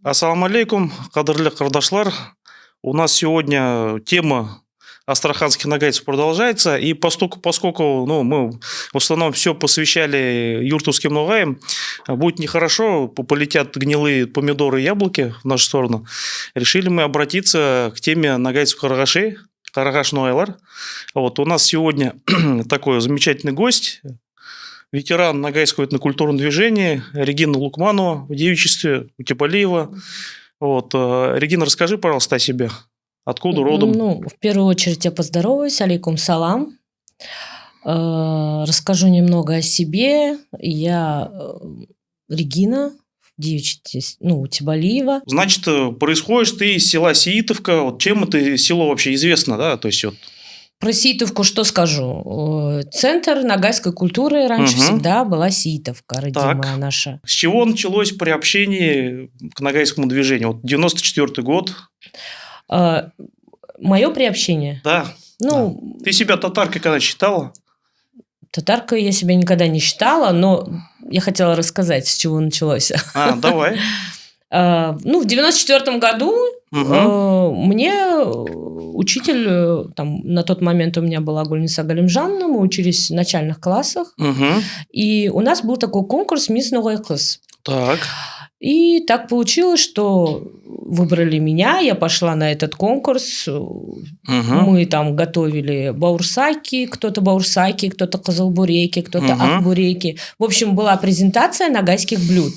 Ассаламу алейкум, кадрлы кардашлар. У нас сегодня тема астраханских нагайцев продолжается. И поскольку мы в основном все посвящали юртовским ногаям, будет нехорошо, полетят гнилые помидоры и яблоки в нашу сторону. Решили мы обратиться к теме нагайцев Карагаши, Карагаш Нойлар. Вот у нас сегодня такой замечательный гость, ветеран Ногайского этнокультурного движения Регина Лукманова в девичестве Утепалиева. Вот. Регина, расскажи, пожалуйста, о себе. Откуда родом? В первую очередь я поздороваюсь. Алейкум салам. Расскажу немного о себе. Я Регина, девичестве Утепалиева. Значит, происходишь ты из села Сиитовка. Вот чем это село вообще известно, да? То есть Про Сиитовку что скажу? Центр ногайской культуры раньше всегда была Сиитовка, родимая наша. С чего началось приобщение к ногайскому движению? Вот 94-й год. Мое приобщение? Да. Ты себя татаркой когда считала? Татаркой я себя никогда не считала, но я хотела рассказать, с чего началось. Давай. В 94-м году мне учитель, на тот момент у меня была Гульниса Галимжановна, мы учились в начальных классах, и у нас был такой конкурс «Мисс Ногай Кыз». Так. И так получилось, что выбрали меня, я пошла на этот конкурс, мы там готовили баурсаки, кто-то кызылбуреки, кто-то акбуреки. В общем, была презентация ногайских блюд.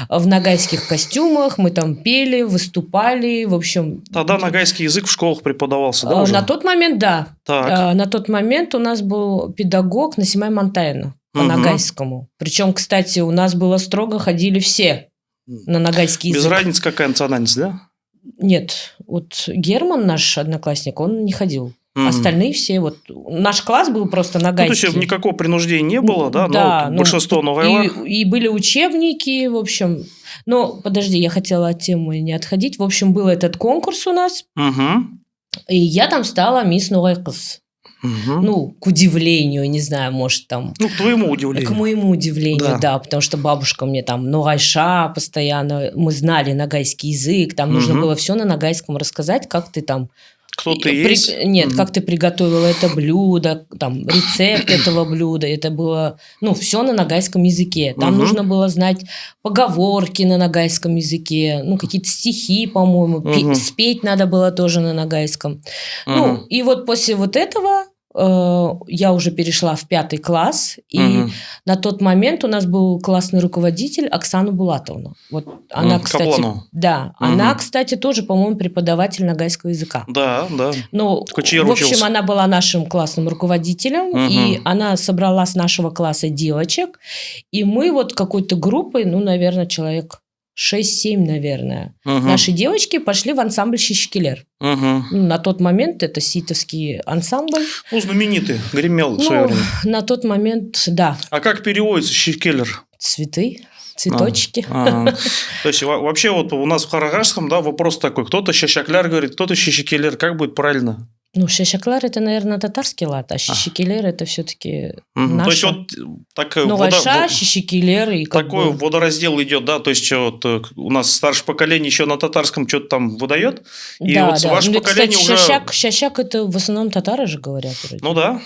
В ногайских костюмах мы там пели, выступали, в общем... Тогда ногайский язык в школах преподавался, да, уже? На тот момент, да. Так. На тот момент у нас был педагог Насимай Мантайна по ногайскому. Причем, кстати, у нас было строго, ходили все на ногайский язык. Без разницы, какая национальность, да? Нет. Вот Герман, наш одноклассник, он не ходил. Остальные все, наш класс был просто ногайский. То есть никакого принуждения не было, да? Да. Большинство новойлар. И были учебники, в общем. Но, подожди, я хотела от темы не отходить. В общем, был этот конкурс у нас. И я там стала мисс Ногай Кыз. К удивлению, не знаю, может там... к твоему удивлению. К моему удивлению, да, потому что бабушка мне там ногайша постоянно, мы знали ногайский язык, там нужно было все на ногайском рассказать, как ты там... Кто ты есть? Нет, как ты приготовила это блюдо, там, рецепт этого блюда, это было, все на ногайском языке. Там нужно было знать поговорки на ногайском языке, какие-то стихи, по-моему, спеть надо было тоже на ногайском. И вот после вот этого я уже перешла в 5 класс, и на тот момент у нас был классный руководитель Оксана Булатовна. Вот она, кстати, она, кстати, тоже, по-моему, преподаватель ногайского языка. Да. В общем, она была нашим классным руководителем, и она собрала с нашего класса девочек, и мы какой-то группой, наверное, человек 6-7, наверное. Наши девочки пошли в ансамбль Шишкилер. На тот момент это сиитовский ансамбль. Знаменитый, гремел в свое время. На тот момент, да. А как переводится Шишкилер? Цветы, цветочки. То есть вообще у нас в Карагашском, вопрос такой. Кто-то Шишакляр говорит, кто-то Шишкилер. Как будет правильно? Шишаклар это, наверное, татарский лад, а Шишкилер это все-таки наш. То есть такой Шишкилер и такой водораздел идет, да? То есть у нас старшее поколение еще на татарском что-то там выдает, и ваше поколение кстати, уже... Шашак это в основном татары же говорят. Вроде. Да.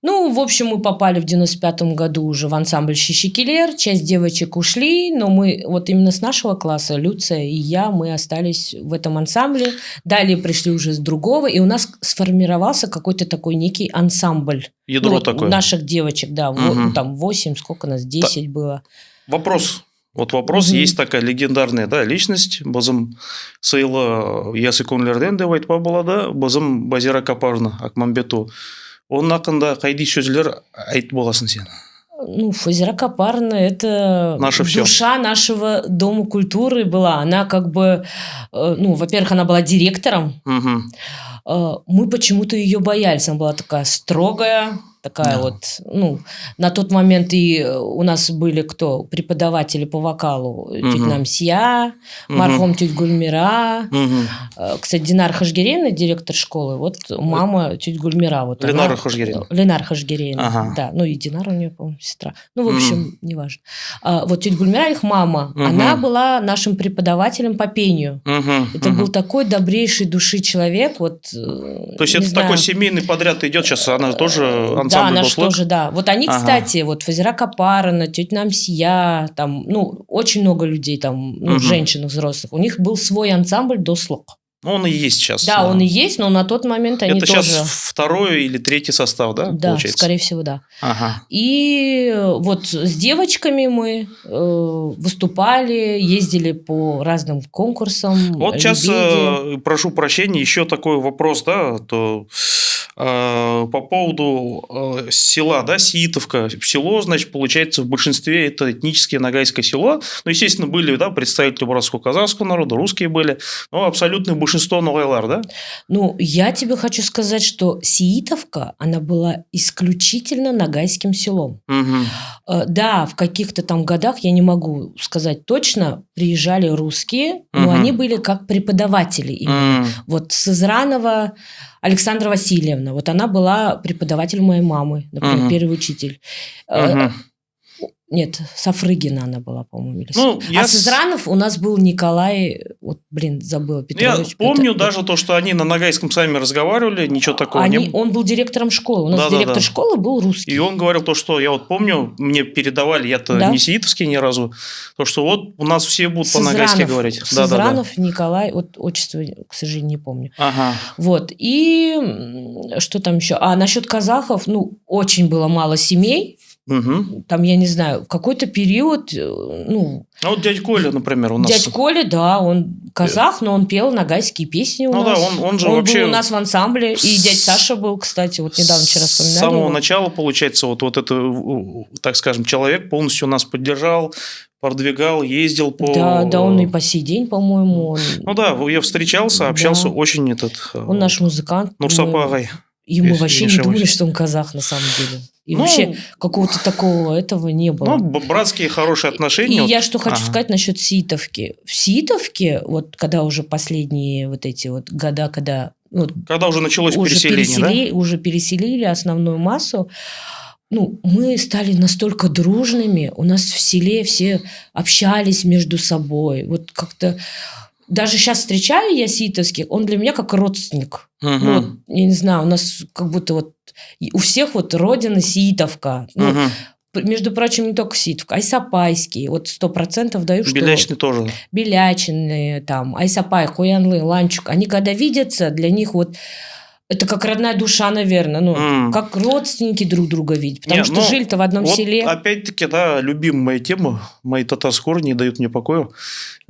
В общем, мы попали в 95-м году уже в ансамбль Шишкилер, часть девочек ушли, но мы именно с нашего класса, Люция и я, мы остались в этом ансамбле, далее пришли уже с другого, и у нас сформировался какой-то такой некий ансамбль. Ядро такое. Наших девочек, да, там 8, сколько нас, 10 было. Вопрос. Есть такая легендарная личность, базым Сейла Ясыкунлерден деп айтпа болады, базым Базира Капарна Акмамбету. Он ақында қайди сөздер айтып боласың сен? Фазира Капарна – это душа нашего Дома культуры была. Она во-первых, она была директором. Мы почему-то ее боялись. Она была такая строгая, такая вот, ну, на тот момент и у нас были кто? Преподаватели по вокалу. Тетя Намсия, мархум тетя Гульмира. Кстати, Динара Хажгерейна, директор школы, вот мама тетя Гульмира. Вот Ленара Хажгерейна. Ленара Хажгерейна, Ага. да. Ну, и Динара у нее, по-моему, сестра. Ну, в общем, неважно. Вот тетя Гульмира, их мама, она была нашим преподавателем по пению. Это был такой добрейшей души человек. Вот, то есть это такой семейный подряд идет сейчас, она тоже ансамбль да, она Дуслык? тоже, да. Вот они, кстати, вот Фазира Капарана, тетя Намсия, там, ну, очень много людей там, ну, женщин взрослых. У них был свой ансамбль Дуслык. Ну, он и есть сейчас. Да, он и есть, но на тот момент они это тоже... Это сейчас второй или третий состав, да, да, получается? Скорее всего, да. Ага. И вот с девочками мы выступали, ездили по разным конкурсам. Вот сейчас, прошу прощения, еще такой вопрос, да, то... по поводу села, да, Сиитовка. Село, значит, получается, в большинстве это этническое ногайское село. Ну, естественно, были, да, представители бурятско-казахского народа, русские были, но абсолютное большинство ногайлар, да? Ну, я тебе хочу сказать, что Сиитовка, она была исключительно ногайским селом. Да, в каких-то там годах, я не могу сказать точно, приезжали русские, но они были как преподаватели именно. Вот Сызранова Александра Васильевна, вот она была преподавателем моей мамы, например, первый учитель. Нет, Сафрыгина она была, по-моему. Ну, Сызранов у нас был Николай, вот, блин, забыла, Петрович. Я помню даже то, что они на ногайском сами разговаривали, ничего такого не было. Он был директором школы, у нас директор школы был русский. И он говорил то, что я вот помню, мне передавали, я-то не сиитовский ни разу, то, что вот у нас все будут по-ногайски говорить. Сызранов, Николай, вот отчество, к сожалению, не помню. Вот, и что там еще? А насчет казахов, ну, очень было мало семей. Там, я не знаю, в какой-то период, ну... А вот дядя Коля, например, у нас... Дядя Коля, да, он казах, но он пел ногайские песни у нас. Ну да, он же вообще... был у нас в ансамбле, и дядя Саша был, кстати, вот недавно вчера вспоминали. С самого начала, получается, вот это, так скажем, человек полностью нас поддержал, продвигал, ездил по... Да, он и по сей день, по-моему. Ну да, я встречался, общался, очень Он наш музыкант. Нурсапа-ағай. И мы вообще не думали, что он казах на самом деле. И вообще какого-то такого этого не было. Ну, братские хорошие отношения. И я что хочу сказать насчет Сиитовки. В Сиитовке, вот когда уже последние вот эти вот года, когда... Вот, когда уже началось переселение, да? Уже переселили основную массу. Ну, мы стали настолько дружными. У нас в селе все общались между собой. Вот как-то... Даже сейчас встречаю я сиитовских, он для меня как родственник. Вот, я не знаю, у нас как будто вот у всех вот родина Сиитовка. Ну, между прочим, не только Сиитовка, Айсапайский. Вот 100% даю, что... Белячный тоже. Белячины, там, Айсапай, Хуянлы, Ланчук. Они когда видятся, для них вот... Это как родная душа, наверное, ну, как родственники друг друга видят, потому что жили-то в одном селе. Опять-таки, да, любимая тема, мои татарские корни не дают мне покоя.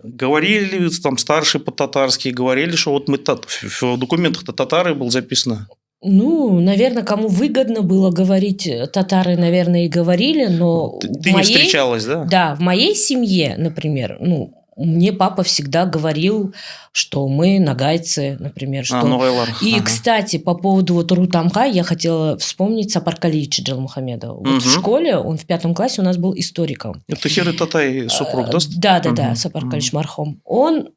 Говорили там старшие по-татарски, говорили, что вот мы в документах-то татары было записано. Ну, наверное, кому выгодно было говорить, татары, наверное, и говорили, но... Ты не встречалась, да? Да, в моей семье, например, ну, мне папа всегда говорил, что мы нагайцы, например. Что... И, кстати, по поводу вот Рутамха я хотела вспомнить Сапаркалиевича Джилмухамедова. Вот в школе, он в 5 классе у нас был историком. Это Херы Татай супруг, да? Да, Сапаркалиевич мархум. Он,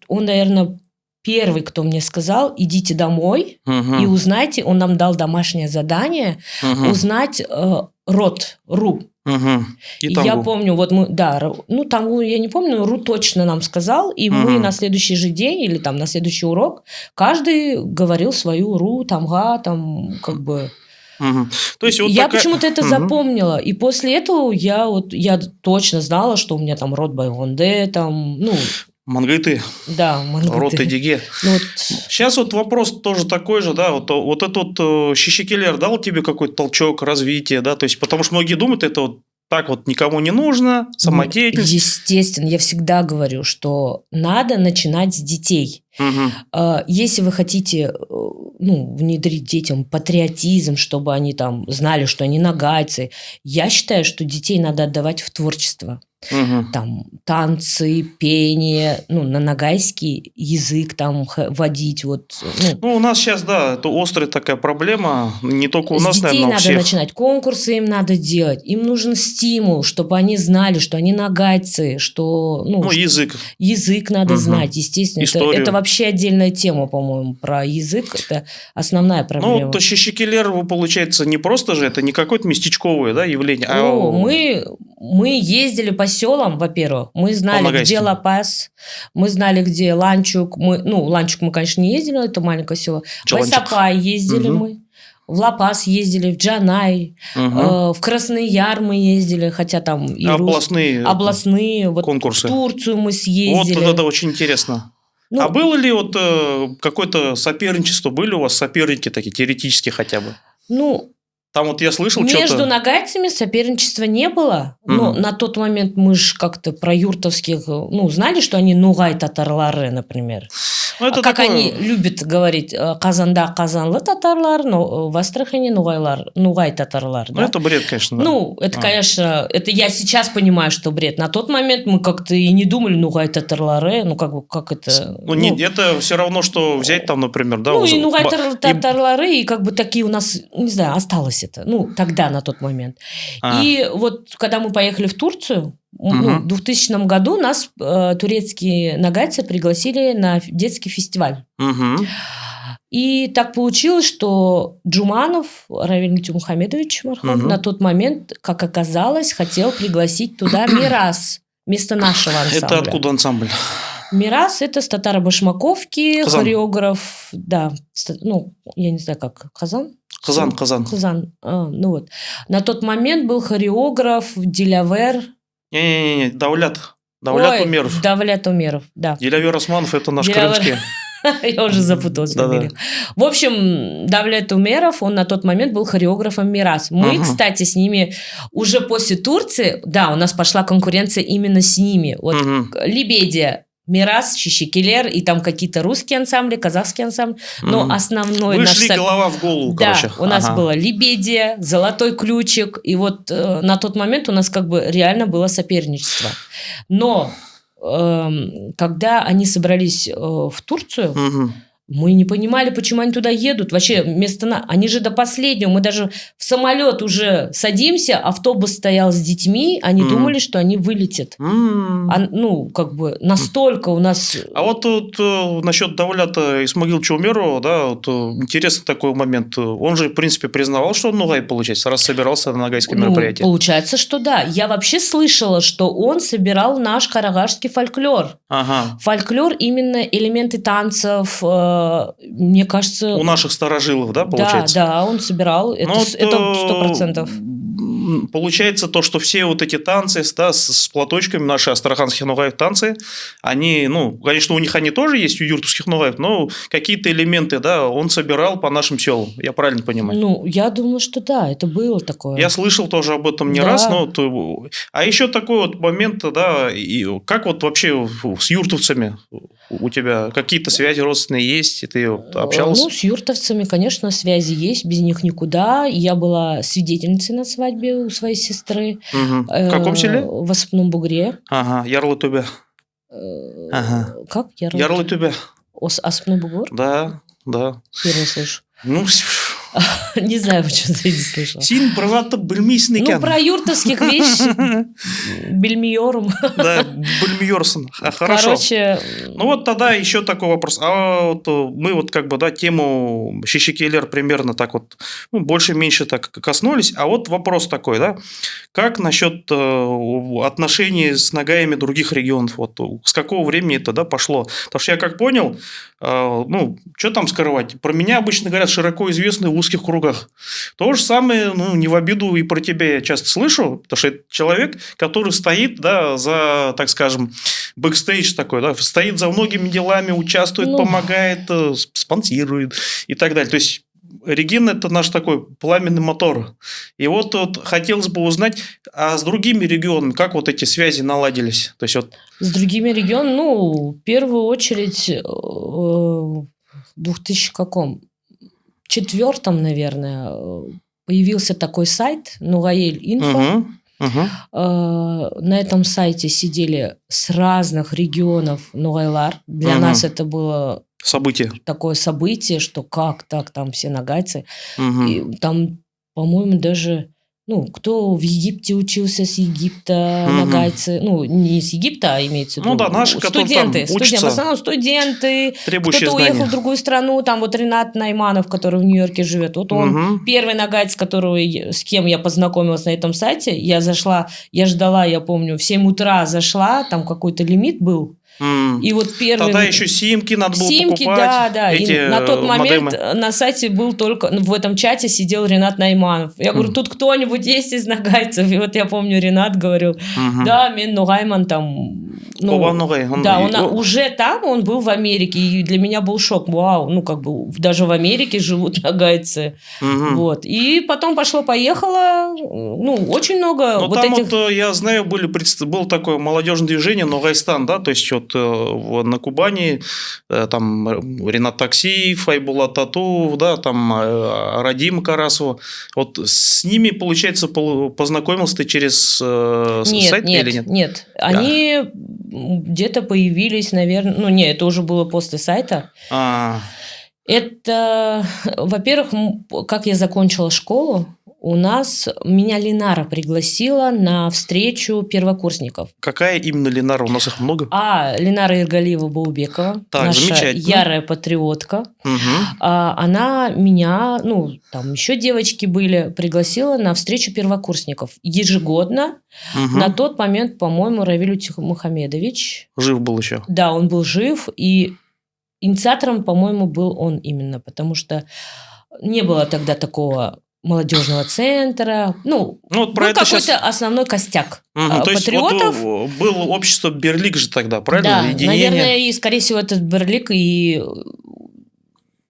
наверное, первый, кто мне сказал, идите домой и узнайте, он нам дал домашнее задание, узнать ру. И я помню, вот мы, да, ну там я не помню, но Ру точно нам сказал, и мы на следующий же день или там на следующий урок каждый говорил свою Ру, Тамга, там как бы. То есть, вот я почему-то это запомнила, и после этого я точно знала, что у меня там род Байгонде, там, ну. Мангайты. Да, Мангайты. Род Эдиге. Сейчас вот вопрос тоже такой же, да, вот этот Шишикелер дал тебе какой-то толчок, развитие, да, то есть, потому что многие думают, это вот так вот никому не нужно, самодеятельность. Естественно, я всегда говорю, что надо начинать с детей. Если вы хотите внедрить детям патриотизм, чтобы они там знали, что они нагайцы, я считаю, что детей надо отдавать в творчество. Мгм. Там танцы, пение, ну, на ногайский язык там вводить, вот, ну, Ну, у нас сейчас, да, это острая такая проблема. Не только у с нас, детей наверное, у надо всех. начинать, конкурсы им надо делать, им нужен стимул, чтобы они знали, что они нагайцы, что, ну, Ну, язык. язык надо Мгм. знать, естественно. Это Историю. вообще отдельная тема, по-моему, про язык. Это основная Ну, проблема. вот Шишикелер, получается, не просто же, это не какое-то местечковое, да, явление, О, мы ездили по селам, во-первых. Мы знали, где По-ногайски. Ла-Пас, мы знали, где Ланчук. Ланчук мы, конечно, не ездили, это маленькое село. В Чаланчик. Айсапай ездили Мгм. мы. В Ла-Пас ездили, в Джанай, Мгм. в Красный Яр мы ездили, хотя там и Областные областные. Вот конкурсы. в Турцию мы Вот съездили. это очень интересно. Ну, А было ли вот какое-то соперничество? Были у вас соперники такие, теоретически хотя бы? ну, Там вот я слышал между что-то... нагайцами соперничества не было, но Мгм. на тот момент мы же как-то про юртовских, знали, что они нугай татарлары, например. Ну, это Как такое... они любят говорить, Казанда казанлы татарлар, но в Астрахани нугай татарлар. Ну, Да? это бред, конечно. Да. Ну, это, конечно, это я сейчас понимаю, что бред. На тот момент мы как-то и не думали нугай татарлары, как это... Ну, это все равно, что взять там, например, да, Ну, и нугай и- татарлары, и как бы такие у нас, не знаю, осталось это. Ну, тогда, на тот момент. А, И вот, когда мы поехали в Турцию, Мгм. в 2000 году нас турецкие нагайцы пригласили на детский фестиваль. мгм. И так получилось, что Джуманов Равиль Тюмухамедович Мархов Мгм. на тот момент, как оказалось, хотел пригласить туда Мирас вместо нашего ансамбля. Это откуда ансамбль? Мирас – это с Татаро-Башмаковки, Казан. хореограф, да, я не знаю, как, Казан? Казан. Казан, вот. На тот момент был хореограф Дилявер. Не-не-не, Давлят Ой, Умеров. Давлят Умеров, да. Дилявер Османов, это наш Дилявер. крымский. Я уже запуталась в Да-да. фамилии. В общем, Давлет Умеров, он на тот момент был хореографом Мирас. Мы, Мгм. кстати, с ними уже после Турции, да, у нас пошла конкуренция именно с ними. Вот Мгм. Лебедия, Мирас, Шишикелер и там какие-то русские ансамбли, казахские ансамбли. Но Мгм. основной Вы наш... шли голова в голову, Да, короче. у нас Ага. была Лебедия, Золотой ключик, и вот на тот момент у нас как бы реально было соперничество. Но когда они собрались в Турцию, Мгм. мы не понимали, почему они туда едут. Вообще, они же до последнего. Мы даже в самолет уже садимся, автобус стоял с детьми, они Мгм. думали, что они вылетят. Как бы настолько у нас... А вот тут насчет Давлята Исмагиловича Умерова, да, вот, интересный такой момент. Он же, в принципе, признавал, что он нугай, получается, раз собирался на ногайское мероприятие. Получается, что да. Я вообще слышала, что он собирал наш карагашский фольклор. Ага. Фольклор именно элементы танцев, мне кажется... У наших старожилов, да, получается? Да, он собирал. Это 100%. Получается то, что все вот эти танцы, да, с платочками, наши астраханские нугаев танцы, они, конечно, у них они тоже есть, у юртовских нугаев, но какие-то элементы, да, он собирал по нашим селам. Я правильно понимаю? Я думаю, что да, это было такое. Я слышал тоже об этом не Да. раз, а еще такой вот момент, да, и как вот вообще с юртовцами у тебя какие-то связи родственные есть, и ты общался? С юртовцами, конечно, связи есть, без них никуда. Я была свидетельницей на свадьбе у своей сестры. Мгм. В каком селе? В Осыпном Бугре. Ага, Ярлы-Тубе. Ага. Как? Ярлы-Тубе. Осыпной Бугор? Да. Первый слышу. Не знаю, почему я не слышала. Син бравато бельмийсный кен. Про юртовских вещей. Бельмиорум. Да, Бельмиорсон. Хорошо. Короче... Вот тогда еще такой вопрос. А вот мы вот как бы, да, тему Шишикелер примерно так вот, больше-меньше так коснулись. А вот вопрос такой, да, как насчет отношений с ногаями других регионов? Вот с какого времени это, да, пошло? Потому что я как понял, что там скрывать? Про меня обычно говорят широко известный в узких кругах. То же самое, не в обиду и про тебя я часто слышу, потому что это человек, который стоит, да, за, так скажем, бэкстейдж такой, да, стоит за многими делами, участвует, помогает, спонсирует и так далее. То есть Регина – это наш такой пламенный мотор. И вот хотелось бы узнать, а с другими регионами как вот эти связи наладились? То есть с другими регионами, в первую очередь, в 2004, наверное, появился такой сайт Нугаэль Инфо. Мгм. На этом сайте сидели с разных регионов Нугайлар. Для Мгм. нас это было Событие. такое событие, что как так, там все нагайцы. Мгм. И там, по-моему, даже, ну, кто в Египте учился с Египта, Мгм. нагайцы, ну, не с Египта, а имеется в Ну виду, да, наши, которые там студенты, учатся. в основном студенты, Требующие кто-то уехал знания. в другую страну, там вот Ренат Найманов, который в Нью-Йорке живет, вот он Мгм. первый нагайц, с кем я познакомилась на этом сайте. Я зашла, я ждала, я помню, в 7 утра зашла, там какой-то лимит был. И вот первый... Тогда еще симки надо было Симки, покупать. да. Эти И на тот момент модемы. на сайте был только... В этом чате сидел Ренат Найманов. Я говорю, тут кто-нибудь есть из нагайцев? И вот я помню, Ренат говорил, Мгм. да, мен Нугайман там... Ну, Оба Нугай. да, он уже там, он был в Америке. И для меня был шок. Вау, ну как бы даже в Америке живут нагайцы. Мгм. Вот. И потом пошло-поехало. Ну, очень много Но вот там этих... вот, я знаю, было такое молодежное движение Нугайстан, да, то есть вот на Кубани там Ренат Таксиев, Айбулат Тату, да, там Радим Карасова. Вот с ними, получается, познакомился ты через сайт или нет? Нет. Они где-то появились, наверное... Ну, нет, это уже было после сайта. Это, во-первых, как я закончила школу, меня Ленара пригласила на встречу первокурсников. Какая именно Ленара? У нас их много. Ленара Иргалиева-Баубекова, Так, наша ярая патриотка. Угу. Она меня, ну, там еще девочки были, пригласила на встречу первокурсников ежегодно. Угу. На тот момент, по-моему, Равиль Мухамедович. Жив был еще. Да, он был жив, и инициатором, по-моему, был он именно, потому что не было тогда такого молодежного центра. Ну вот был какой-то сейчас... основной костяк патриотов. То есть, вот было общество Берлик же тогда, правильно? Да, Единение. наверное, и, скорее всего, этот Берлик и...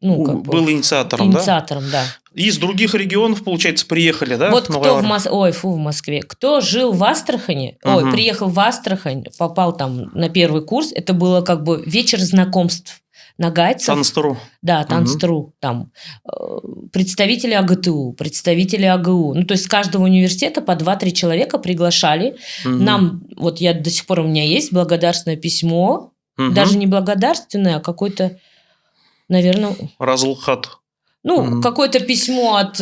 Ну, как был инициатором, инициатором, да. Из других регионов, получается, приехали, да? Вот кто в Москве. Кто жил в Астрахани, приехал в Астрахань, попал там на первый курс, это было как бы вечер знакомств нагайцев. Танцтру. Да, Танцтру. Там представители АГТУ, представители АГУ. Ну, то есть с каждого университета по 2-3 человека приглашали. Нам, вот я до сих пор, у меня есть благодарственное письмо, даже не благодарственное, а какое-то, наверное... Разлхат. Ну, какое-то письмо от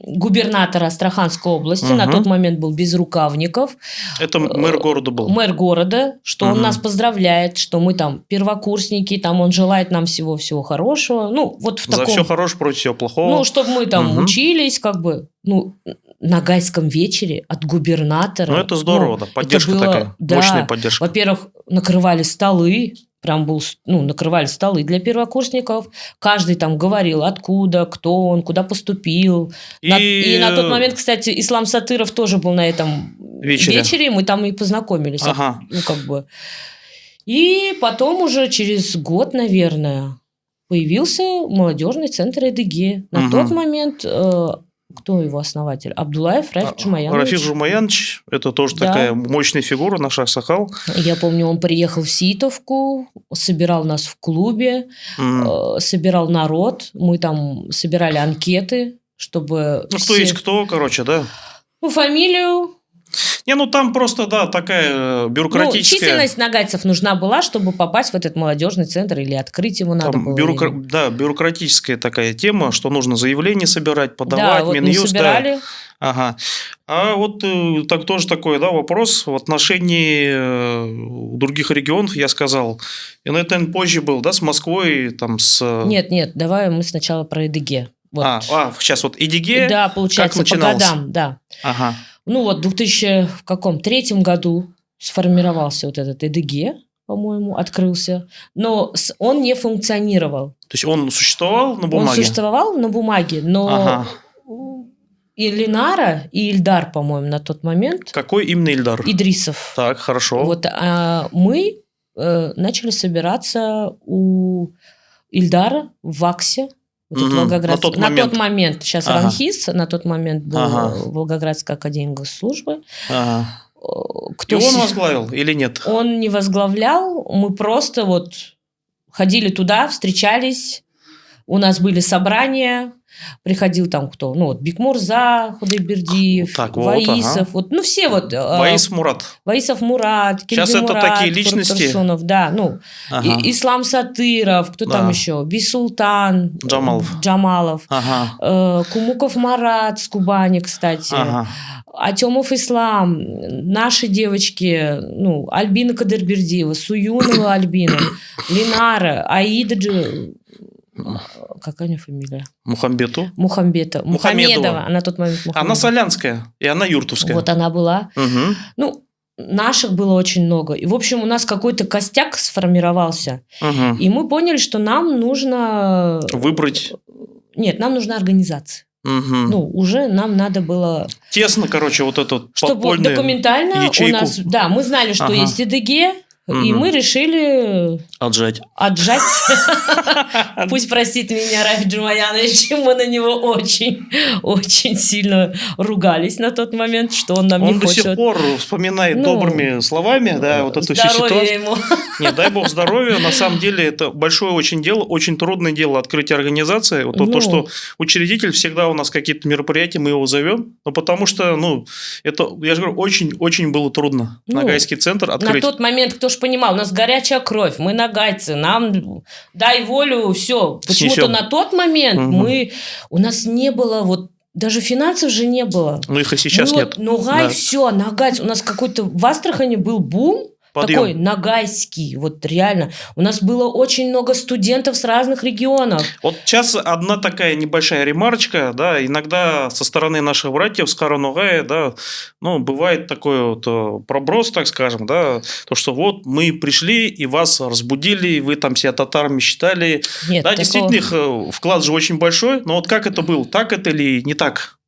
губернатора Астраханской области, на тот момент был Безрукавников. Это мэр города был. Мэр города, что он нас поздравляет, что мы там первокурсники, там он желает нам всего-всего хорошего. Ну, вот в таком... За все хорошее, против всего плохого. Ну, чтобы мы там учились, как бы, ну, на гайском вечере от губернатора. Ну, это здорово, да, поддержка такая, мощная поддержка. Во-первых, накрывали столы, прям накрывали столы для первокурсников. Каждый там говорил, откуда, кто он, куда поступил. И на тот момент, кстати, Ислам Сатыров тоже был на этом вечере. Мы там и познакомились. Ага. Ну, как бы. И потом уже через год, наверное, появился молодежный центр Эдыге. На тот момент... Кто его основатель? Абдулаев Рафик Жумаянович. Рафик Жумаянович, это тоже такая мощная фигура, наш Аксакал. Я помню, он приехал в Ситовку, собирал нас в клубе, собирал народ. Мы там собирали анкеты, чтобы... Ну, кто есть кто, короче, да? Ну, фамилию... Не, ну там просто, да, такая бюрократическая... Ну, численность нагайцев нужна была, чтобы попасть в этот молодежный центр или открыть его надо там было. Да, бюрократическая такая тема, что нужно заявление собирать, подавать, да, вот Минюст. Мы собирали. Да. Ага. А вот так тоже такой, да, вопрос в отношении других регионов, я сказал. И на это позже был, да, с Москвой, там с... Нет, давай мы сначала про Эдыге. Вот. Сейчас вот Эдыге. Да, получается, по годам, да. Ага. Ну вот в 2003 году сформировался вот этот Эдыге, по-моему, открылся, но он не функционировал. То есть он существовал на бумаге? Он существовал на бумаге, но и Ленара, и Ильдар, по-моему, на тот момент. Какой именно Ильдар? Идрисов. Так, хорошо. Вот, мы начали собираться у Ильдара в ВАКСе. На тот момент, сейчас Ранхис, на тот момент был Волгоградская академия госслужбы. И он возглавил или нет? Он не возглавлял, мы просто вот ходили туда, встречались, у нас были собрания, приходил там кто? Ну, вот Бикмурза, Худайбердиев, Так, вот, Ваисов, ага. вот, ну, все вот. Ваис Мурат. Ваисов Мурат, Сейчас это Кельбимурат, такие личности. Куртурсунов, да, ну, Ага. Ислам Сатыров, кто Да. там еще? Бисултан, Джамалов. Ага. Кумуков Марат с Кубани, кстати. Ага. Атемов Ислам, наши девочки, ну, Альбина Кадырбердиева, Суюнова Альбина, Линара, Аида, какая у нее фамилия? Мухамбетова. Она на тот момент Мухаммедова. Она солянская, и она юртовская. Вот она была. Угу. Ну, наших было очень много. И, в общем, у нас какой-то костяк сформировался. Угу. И мы поняли, что нам нужно... Выбрать. Нет, нам нужна организация. Угу. Ну, уже нам надо было... Тесно, короче, вот этот чтобы подпольный документально ячейку. у нас... Да, мы знали, что есть ИДГ, и мы решили... Отжать. Пусть простит меня Рафик Джумаянович, мы на него очень сильно ругались на тот момент, что он нам не хочет. Он до сих пор вспоминает добрыми словами, да, вот эту всю ситуацию. Ему. Не, дай бог здоровья. На самом деле это большое очень дело, очень трудное дело открытие организации. Вот то, что учредитель всегда у нас какие-то мероприятия, мы его зовем, но потому что, ну, это, я же говорю, очень было трудно. Нагайский центр открыть. На тот момент, кто ж понимал, у нас горячая кровь, мы нагайцы, нам дай волю, все. Почему-то на тот момент у нас не было вот даже финансов же не было. Ну их и сейчас нет. Ногай, все, нагайц. У нас какой-то в Астрахани был бум. Подъем. Такой нагайский, вот реально. У нас было очень много студентов с разных регионов. Вот сейчас одна такая небольшая ремарочка, да, иногда со стороны наших братьев с Кара-Ногая, да, ну, бывает такой вот проброс, так скажем, да, то, что вот мы пришли и вас разбудили, вы там себя татарами считали. Нет, да, такого... действительно, их вклад же очень большой, но вот как это было, так это или не так?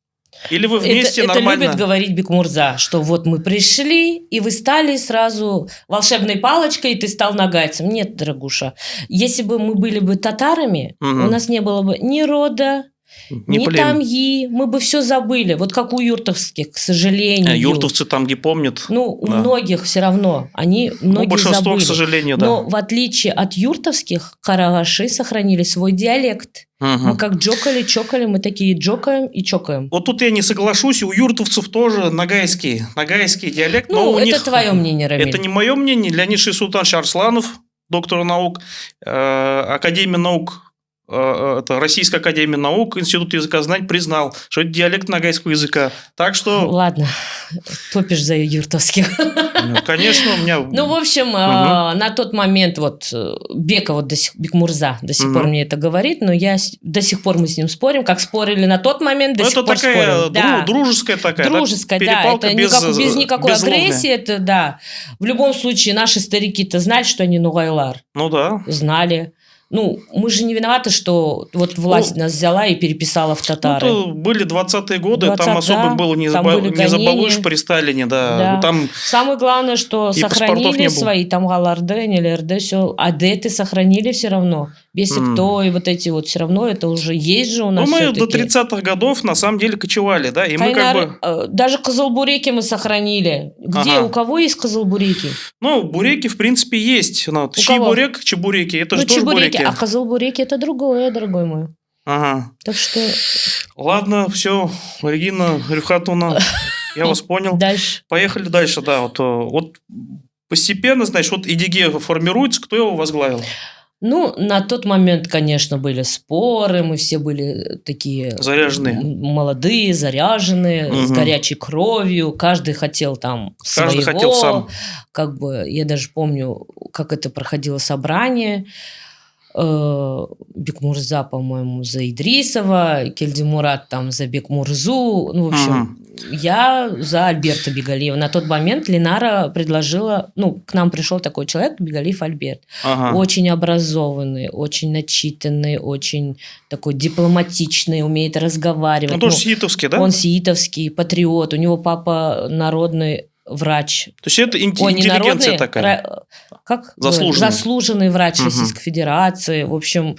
Или вы вместе нормально? Это любит говорить Бикмурза, что вот мы пришли, и вы стали сразу волшебной палочкой, и ты стал нагайцем. Нет, дорогуша. Если бы мы были бы татарами, у нас не было бы ни рода, ни тамьи, мы бы все забыли. Вот как у юртовских, к сожалению. Юртовцы там не помнят. Ну, у многих все равно. Они многие большинство, забыли. К сожалению, да. Но в отличие от юртовских, карагаши сохранили свой диалект. Мы как чокали, мы такие джокаем и чокаем. Вот тут я не соглашусь, у юртовцев тоже нагайский диалект. Ну, но это них... твое мнение, Рамиль. Это не мое мнение. Леонид Шейсултан Арсланов, доктор наук, Академия наук, это Российская академия наук, Институт языкознания признал, что это диалект нагайского языка. Так что... Ладно, топишь за юртовских. Ну, конечно, у меня... Ну, в общем, на тот момент вот Бека, вот Бекмурза до сих пор мне это говорит, но я до сих пор мы с ним спорим, как спорили на тот момент, до сих пор спорим. Это такая дружеская такая. Дружеская, да, это без никакой агрессии, это да. В любом случае, наши старики-то знали, что они нугайлар. Ну да. Знали. Ну, мы же не виноваты, что вот власть нас взяла и переписала в татары. Ну, были 20-е годы, там особо было не забалуешь при Сталине, да. Там самое главное, что сохранили свои, там Галарде, ЛРД, все, адеты сохранили все равно. Бесик-то и вот эти вот все равно, это уже есть же у нас. Ну, мы до 30-х годов на самом деле кочевали, да, и мы как бы... Даже Кызылбуреки мы сохранили. Где, у кого есть Кызылбуреки? Ну, буреки, в принципе, есть. Чебурек, чебуреки, это же тоже буреки. А Кызылбуреки это другое, дорогой мой. Ага. Так что... Ладно, все, Регина Рюхатовна, я вас понял. Дальше. Поехали дальше, да. Вот постепенно, значит, вот ИДГ формируется, кто его возглавил? Ну, на тот момент, конечно, были споры, мы все были такие... Заряженные. Молодые, заряженные, с горячей кровью, каждый хотел там каждый своего. Хотел сам. Как бы, я даже помню, как это проходило собрание. Бекмурза, по-моему, за Идрисова, Кельдимурат там за Бекмурзу. Ну, в общем, я за Альберта Бегалиева. На тот момент Линара предложила... Ну, к нам пришел такой человек, Бегалиев Альберт. Очень образованный, очень начитанный, очень такой дипломатичный, умеет разговаривать. Он тоже сиитовский, да? Он сиитовский, патриот. У него папа народный врач. То есть это интеллигенция такая? Как? Заслуженный врач Российской Федерации. В общем,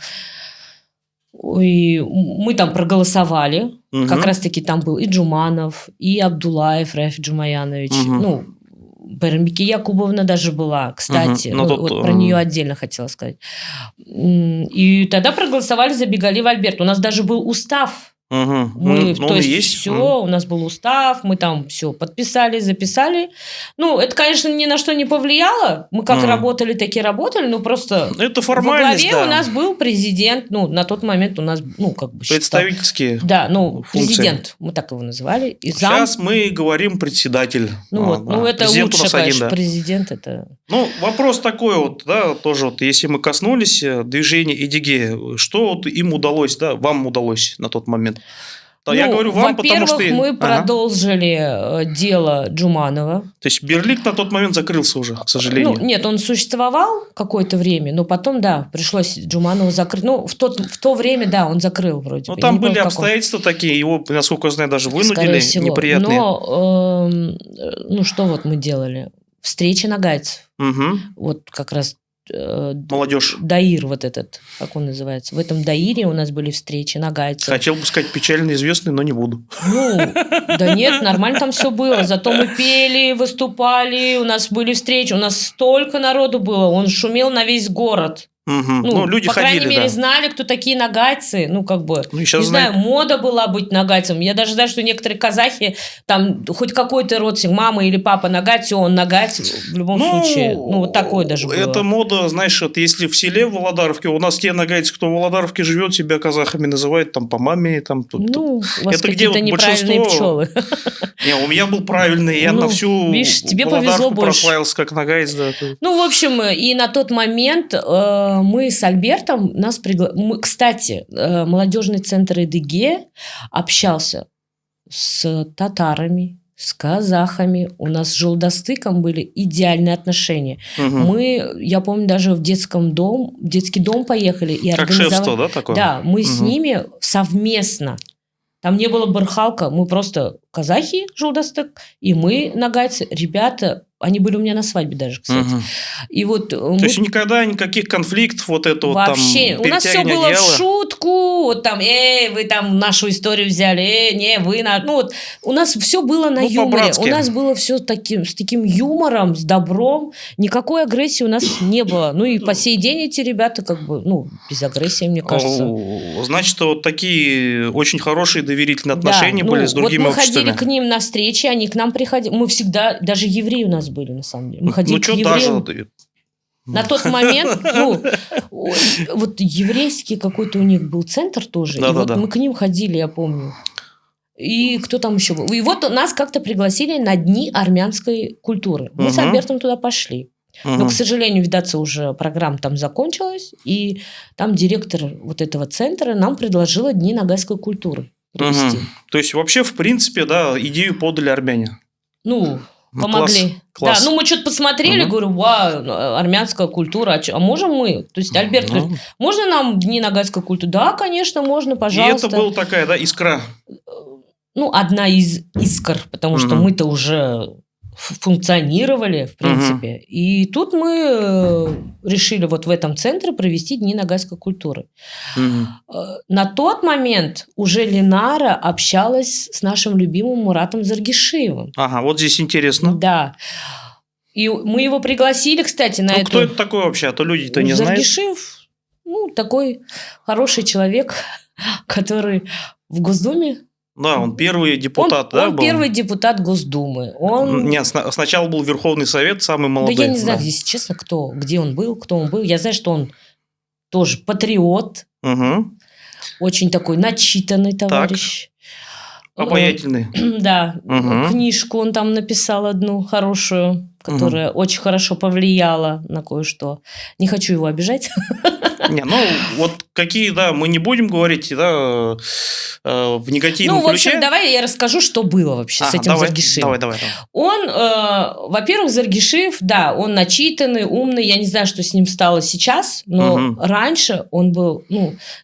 и мы там проголосовали. Как раз-таки там был и Джуманов, и Абдулаев Рафик Джумаянович. Ну, Барамбике Якубовна даже была, кстати. Ну, тут, вот про нее отдельно хотела сказать. И тогда проголосовали за Бегалиева Альберта. У нас даже был устав. Мы, Ну, то он и есть есть. все, у нас был устав, мы там все подписали, записали. Ну, это, конечно, ни на что не повлияло. Мы как работали, так и работали, но просто Это во формальность, главе да. у нас был президент. Ну, на тот момент у нас, ну, как бы Представительские. да, ну, функции. президент, мы так его называли. И зам. Сейчас мы говорим председатель. Ну, вот, ну, это президент у лучше, нас один, конечно, да. президент это... Ну, вопрос такой вот, да, тоже вот, если мы коснулись движения Эдиге, что вот им удалось, да, вам удалось на тот момент? Да, я говорю вам, потому что... Во-первых, мы продолжили дело Джуманова. То есть Берлик на тот момент закрылся уже, к сожалению. Ну, нет, он существовал какое-то время, но потом, да, пришлось Джуманова закрыть. Ну, в то время, да, он закрыл вроде бы. Ну, там были обстоятельства такие, его, насколько я знаю, даже вынудили, неприятные. Но, ну, что вот мы делали? Встречи нагайцев. Вот как раз... Молодежь. Даир вот этот, как он называется. В этом Даире у нас были встречи нагайцев. Хотел бы сказать печально известный, но не буду. Ну, да нет, нормально там все было. Зато мы пели, выступали, у нас были встречи, у нас столько народу было, он шумел на весь город. Ну, люди по ходили, крайней мере, знали, кто такие нагайцы. Ну, как бы, ну, не знаю, знаю, мода была быть нагайцем. Я даже знаю, что некоторые казахи, там, хоть какой-то родственник, мама или папа нагайц, он нагайц в любом случае. Ну, вот такое даже было. Это мода, знаешь, вот если в селе в Володаровке, у нас те нагайцы, кто в Володаровке живет, себя казахами называют там по маме. Там, ну, у вас это какие-то неправильные пчелы. Не, у меня был правильный, я на всю Володаровку прославился как нагайц. Да. Ну, в общем, и на тот момент мы с Альбертом нас пригласили. Кстати, молодежный центр Эдиге общался с татарами, с казахами. У нас с Жолдастыком были идеальные отношения. Я помню, даже в детский дом поехали и как организовали. Шефство, да, такое? Да, мы с ними совместно. Там не было бархалка, мы просто казахи, Жолдастык, и мы нагайцы. Ребята, они были у меня на свадьбе даже, кстати. И вот то есть никогда никаких конфликтов вот это вообще. Вот там. У нас все было в шутку, вот там, вы там нашу историю взяли, не, вы на... Ну вот у нас все было на юморе. По-братски. У нас было все с таким юмором, с добром. Никакой агрессии у нас не было. Ну и по сей день эти ребята как бы, ну, без агрессии, мне кажется. Значит, вот такие очень хорошие доверительные отношения были с другими вот мы обществами. ходили к ним на встречи, они к нам приходили. Мы всегда, даже евреи у нас были, на самом деле. Мы ходили к евреям. Даже... На тот момент, вот еврейский какой-то у них был центр тоже. Да, и вот мы к ним ходили, я помню. И кто там еще был? И вот нас как-то пригласили на дни армянской культуры. Мы с Альбертом туда пошли. Но, к сожалению, видать, уже программа там закончилась. И там директор вот этого центра нам предложила дни нагайской культуры провести. То есть, вообще, в принципе, да, идею подали армяне. Ну, помогли. Класс. Да, ну мы что-то посмотрели, говорю, вау, армянская культура, а можем мы? То есть Альберт говорит, можно нам дни нагайской культуры? Да, конечно, можно, пожалуйста. И это была такая, да, искра? Ну, одна из искр, потому что мы-то уже функционировали, в принципе. И тут мы решили вот в этом центре провести дни нагайской культуры. На тот момент уже Ленара общалась с нашим любимым Муратом Заргишиевым. Ага, вот здесь интересно. Да. И мы его пригласили, кстати, на эту... кто это такой вообще? А то люди-то не знают. Заргишиев, такой хороший человек, который в Госдуме. Да, он первый депутат, был? Он первый депутат Госдумы. Нет, сначала был Верховный Совет, самый молодой. Да я не знаю, если честно, где он был, кто он был. Я знаю, что он тоже патриот. Очень такой начитанный товарищ. Обаятельный. Да. Книжку он там написал одну хорошую, которая очень хорошо повлияла на кое-что. Не хочу его обижать. Не, вот какие, да, мы не будем говорить, да, в негативном ключе. Ну, в общем, давай я расскажу, что было вообще с этим Заргишиевым. Давай. Он, во-первых, Заргишиев, да, он начитанный, умный, я не знаю, что с ним стало сейчас, но раньше он был,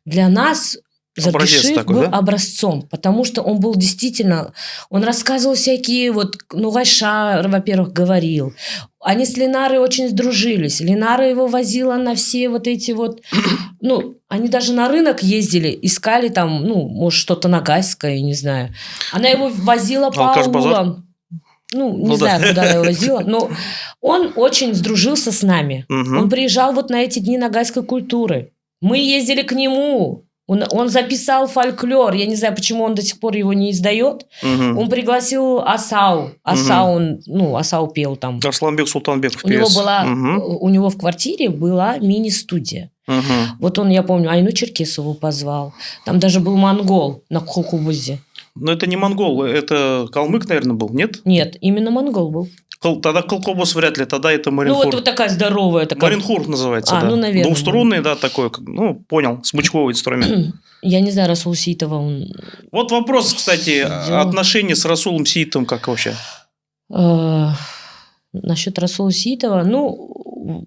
для нас... Заргишиев был образцом, потому что он был действительно... Он рассказывал всякие... Гайша, во-первых, говорил. Они с Ленарой очень сдружились. Ленара его возила на все вот эти вот... они даже на рынок ездили, искали там, может, что-то нагайское, не знаю. Она его возила по аулам. не знаю, куда она его возила, но он очень сдружился с нами. Он приезжал вот на эти дни ногайской культуры. Мы ездили к нему. Он записал фольклор. Я не знаю, почему он до сих пор его не издает. Он пригласил Асау. Асау пел там. Арсланбек Султанбеков певец. У него в квартире была мини-студия. Вот он, я помню, Айну Черкесову позвал. Там даже был монгол на Кулкубузе. Но это не монгол, это калмык, наверное, был, нет? Нет, именно монгол был. Тогда Кулкубуз вряд ли, тогда это Маринхур. Вот такая здоровая. Маринхур называется, да. Наверное. Двухструнный, да, такой, понял, смычковый инструмент. Я не знаю, Расул Сиитова. Вот вопрос, кстати, отношения с Расулом Сиитовым как вообще? Насчет Расула Сиитова,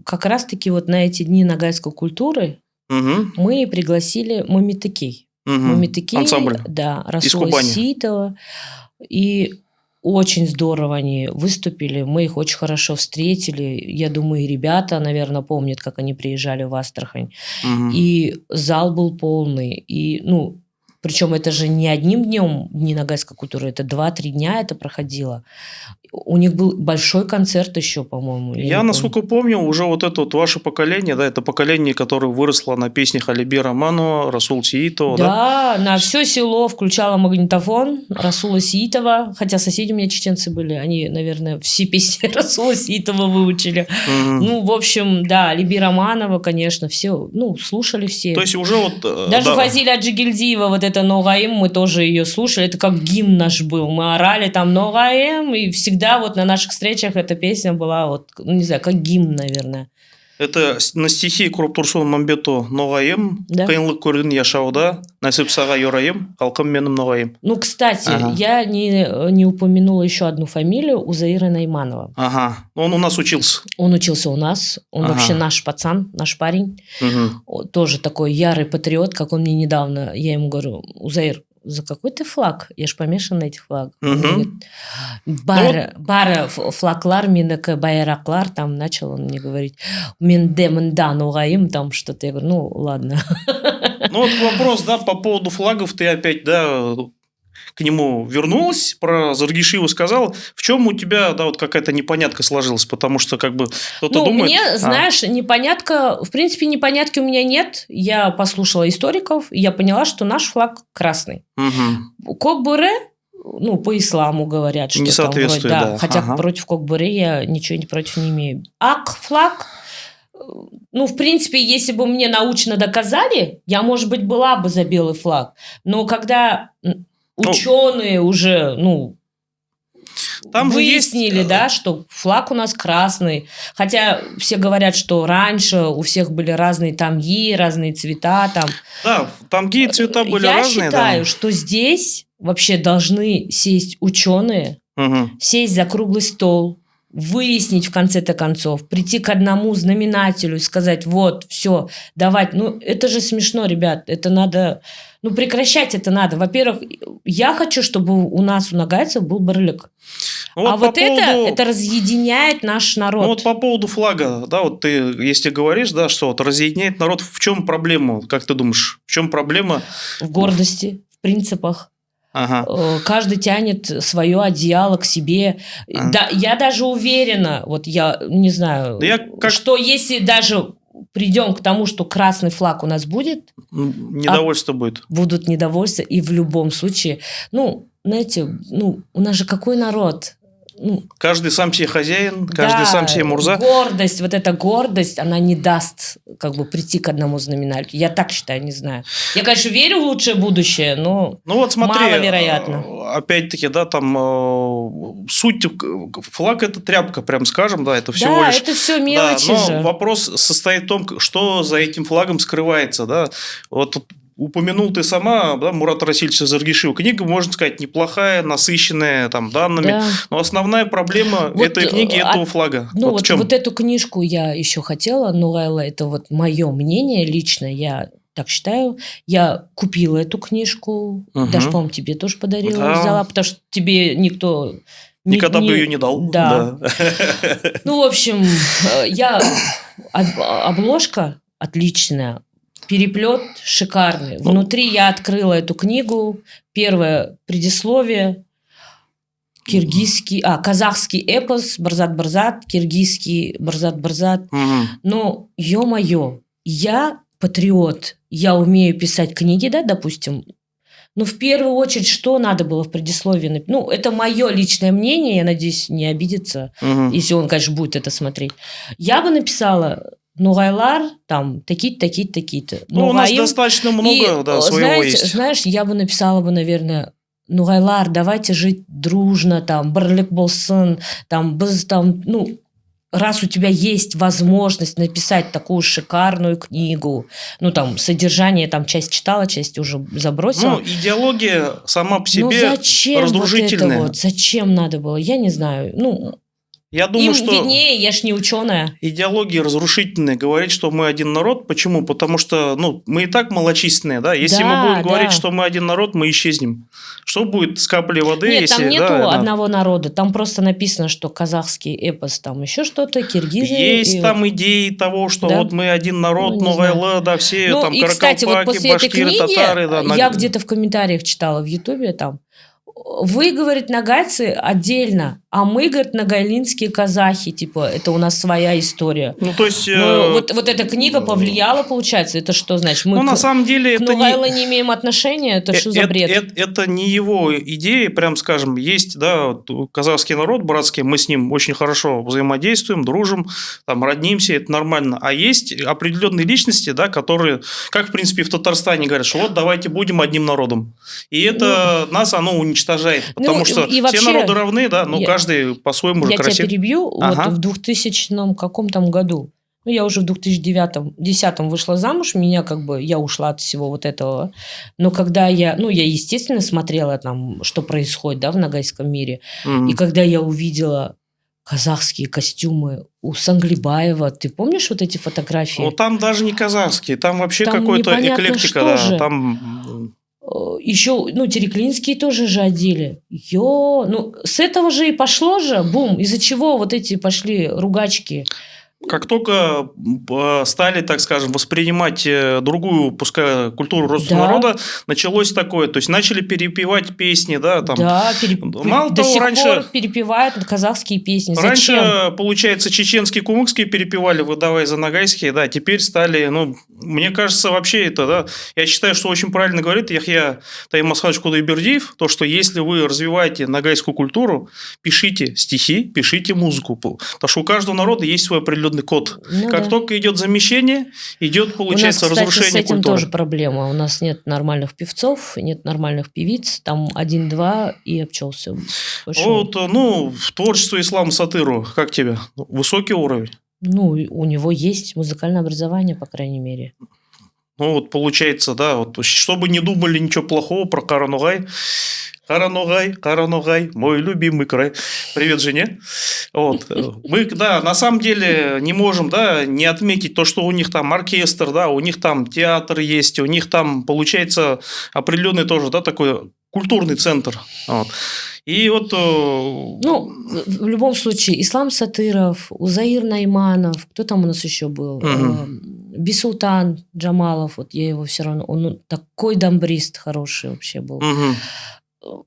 как раз-таки вот на эти дни ногайской культуры мы пригласили Мамитыкей. Ансамбль. Да, Расула Сиитова. И очень здорово они выступили. Мы их очень хорошо встретили. Я думаю, и ребята, наверное, помнят, как они приезжали в Астрахань. И зал был полный. И, причем это же не одним днем Дни ногайской культуры, это 2-3 дня это проходило. У них был большой концерт еще, по-моему. Я насколько помню, уже вот это вот ваше поколение, да, это поколение, которое выросло на песнях Алиби Романова, Расул Сиитова. Да, на все село включала магнитофон Расула Сиитова, хотя соседи у меня чеченцы были, они, наверное, все песни Расула Сиитова выучили. В общем, да, Алиби Романова, конечно, все, слушали все. То есть уже вот... Даже Фазиля Аджигильдиева, вот это Ногаим, мы тоже ее слушали, это как гимн наш был, мы орали там Ногаим, и всегда вот на наших встречах эта песня была, не знаю, как гимн, наверное. Это на стихи Куруптурсун Мамбету Ногаем, Кайнлык Курдин Яшауда, Насип Сага Йораем, Халкам Меном Ногаем. Кстати, я не упомянула еще одну фамилию, Узаира Найманова. Он у нас учился. Он учился у нас, он вообще наш пацан, наш парень. Тоже такой ярый патриот, как он мне недавно, я ему говорю, Узаир, за какой ты флаг? Я ж помешан на этих флагах. Бары флаглар, менікі байраклар, там начал он мне говорить, менде мында ноғайым, там что-то. Я говорю, ладно. Вот вопрос, да, по поводу флагов, ты опять, да, к нему вернулась, про Заргишиева сказала. В чем у тебя, да, вот какая-то непонятка сложилась? Потому что, кто-то думает... Мне, знаешь, непонятка... В принципе, непонятки у меня нет. Я послушала историков, и я поняла, что наш флаг красный. Кокбуре, по исламу говорят, что не соответствует, там вроде, да. Хотя против Кокбуре я ничего против не имею. Ак-флаг... в принципе, если бы мне научно доказали, я, может быть, была бы за белый флаг. Но когда... Ученые уже, там выяснили, да, что флаг у нас красный. Хотя все говорят, что раньше у всех были разные тамги, разные цвета. Там. Да, тамги и цвета были разные. Я считаю, что здесь вообще должны сесть ученые, сесть за круглый стол, выяснить в конце-то концов, прийти к одному знаменателю и сказать, вот, все, давать. Это же смешно, ребят, это надо... прекращать это надо. Во-первых, я хочу, чтобы у нас, у нагайцев, был барлык. Это разъединяет наш народ. По поводу флага, да, вот ты, если говоришь, да, что разъединяет народ, в чем проблема, как ты думаешь? В чем проблема? В гордости, в принципах. Каждый тянет свое одеяло к себе. Да, я даже уверена, я не знаю, что если даже... придем к тому, что красный флаг у нас будет. Недовольство будет. Будут недовольства. И в любом случае, знаете, у нас же какой народ? Каждый сам себе хозяин, каждый сам себе мурза. Гордость, вот эта гордость, она не даст прийти к одному знаменателю. Я так считаю, не знаю. Я, конечно, верю в лучшее будущее, но смотри, маловероятно. Опять-таки, да, там суть флаг – это тряпка, прям скажем, да, это всего лишь... это все мелочи же. Но вопрос состоит в том, что за этим флагом скрывается, да. Упомянул ты сама, да, Мурата Расильевича Заргишиева. Книга, можно сказать, неплохая, насыщенная данными. Да. Но основная проблема этой книги – этого флага. Вот эту книжку я еще хотела, Лайла, это мое мнение личное, я так считаю. Я купила эту книжку, даже, по-моему, тебе тоже подарила, взяла, потому что тебе никто... Никогда бы ее не дал. Да. В общем, обложка отличная. Переплет шикарный. Внутри я открыла эту книгу. Первое предисловие. казахский эпос «Барзат-барзат», киргизский «Барзат-барзат». Мгм. Но, ё-моё, я патриот, я умею писать книги, да, допустим. Но в первую очередь, что надо было в предисловии? Ну, это мое личное мнение, я надеюсь, не обидится, Мгм. если он, конечно, будет это смотреть. Я бы написала Нугайлар, там, такие-то, такие-то, такие-то. Ну, у нас Нугаим. достаточно много, да, своего есть. Знаешь, я бы написала бы, наверное, Нугайлар, давайте жить дружно, там, бірлік болсын, там, біз, там, ну, раз у тебя есть возможность написать такую шикарную книгу, ну, там, содержание, там, часть читала, часть уже забросила. Ну, идеология сама по Ну, себе зачем разрушительная. вот это вот? Зачем надо было? Я не знаю. Ну, Я думаю, им что виднее, я ж не ученая. идеология разрушительная говорит, что мы один народ. Почему? Потому что ну, мы и так малочисленные, да? Если мы будем говорить, что мы один народ, мы исчезнем. Что будет с каплей воды? Нет, если, там нету да, одного народа. Там просто написано, что казахский эпос, там еще что-то, киргизы. Есть там идеи того, что Да? вот мы один народ, Ну, не Нугайлы, да, все Ну, там и, кстати, вот каракалпаки, после этой башкиры, книги татары. Да, я где-то в комментариях читала в Ютубе там, вы, говорит, нагайцы отдельно, а мы, говорит, нагайлинские казахи, типа, это у нас своя история. Ну, то есть... Но вот эта книга повлияла, получается, это что значит? Мы на самом деле к это Нугайло не имеем отношения, это что за бред? Это не его идея, прям скажем, есть, да, вот казахский народ братский, мы с ним очень хорошо взаимодействуем, дружим, там, роднимся, это нормально. А есть определенные личности, да, которые, как, в принципе, в Татарстане говорят, что вот давайте будем одним народом. И это нас, оно уничтожает, потому что и вообще, все народы равны, да, но каждый по-своему же красив. Я тебя перебью, Ага. вот в 2000 каком там году, ну, я уже в 2010 вышла замуж, я ушла от всего вот этого. Но когда я естественно, смотрела там, что происходит, да, в нагайском мире. И когда я увидела казахские костюмы у Санглибаева, ты помнишь вот эти фотографии? Ну, там даже не казахские, там вообще какой-то эклектика, да, там... Еще, тереклинские тоже же одели. С этого же и пошло же, бум, из-за чего вот эти пошли ругачки. Как только стали, так скажем, воспринимать другую, пускай, культуру родственного народа, началось такое. То есть, начали перепевать песни, да, там. Да, мало до того, сих раньше пор перепевают казахские песни. Раньше, Зачем? получается, чеченские, кумыкские перепевали, выдавая за нагайские, да, теперь стали, мне кажется, вообще это, да, я считаю, что очень правильно говорит Яхья Таймасхадович Кудайбердиев, то, что если вы развиваете нагайскую культуру, пишите стихи, пишите музыку, потому что у каждого народа есть свой определенный код. Как только идет замещение, идет, получается, у нас, кстати, разрушение с этим культуры. тоже проблема. У нас нет нормальных певцов, нет нормальных певиц, там 1-2 и обчелся. Вот, в творчестве Ислама Сатыру, как тебе? Высокий уровень? У него есть музыкальное образование, по крайней мере. Получается, да, чтобы не думали ничего плохого про Каранугай. Каранугай, мой любимый край. Привет жене. Мы, да, на самом деле не можем, да, не отметить то, что у них там оркестр, да, у них там театр есть, у них там, получается, определенный тоже, да, такой культурный центр. И в любом случае, Ислам Сатыров, Узаир Найманов, кто там у нас еще был? Бисултан Джамалов, я его все равно... Он такой дамбрист хороший вообще был.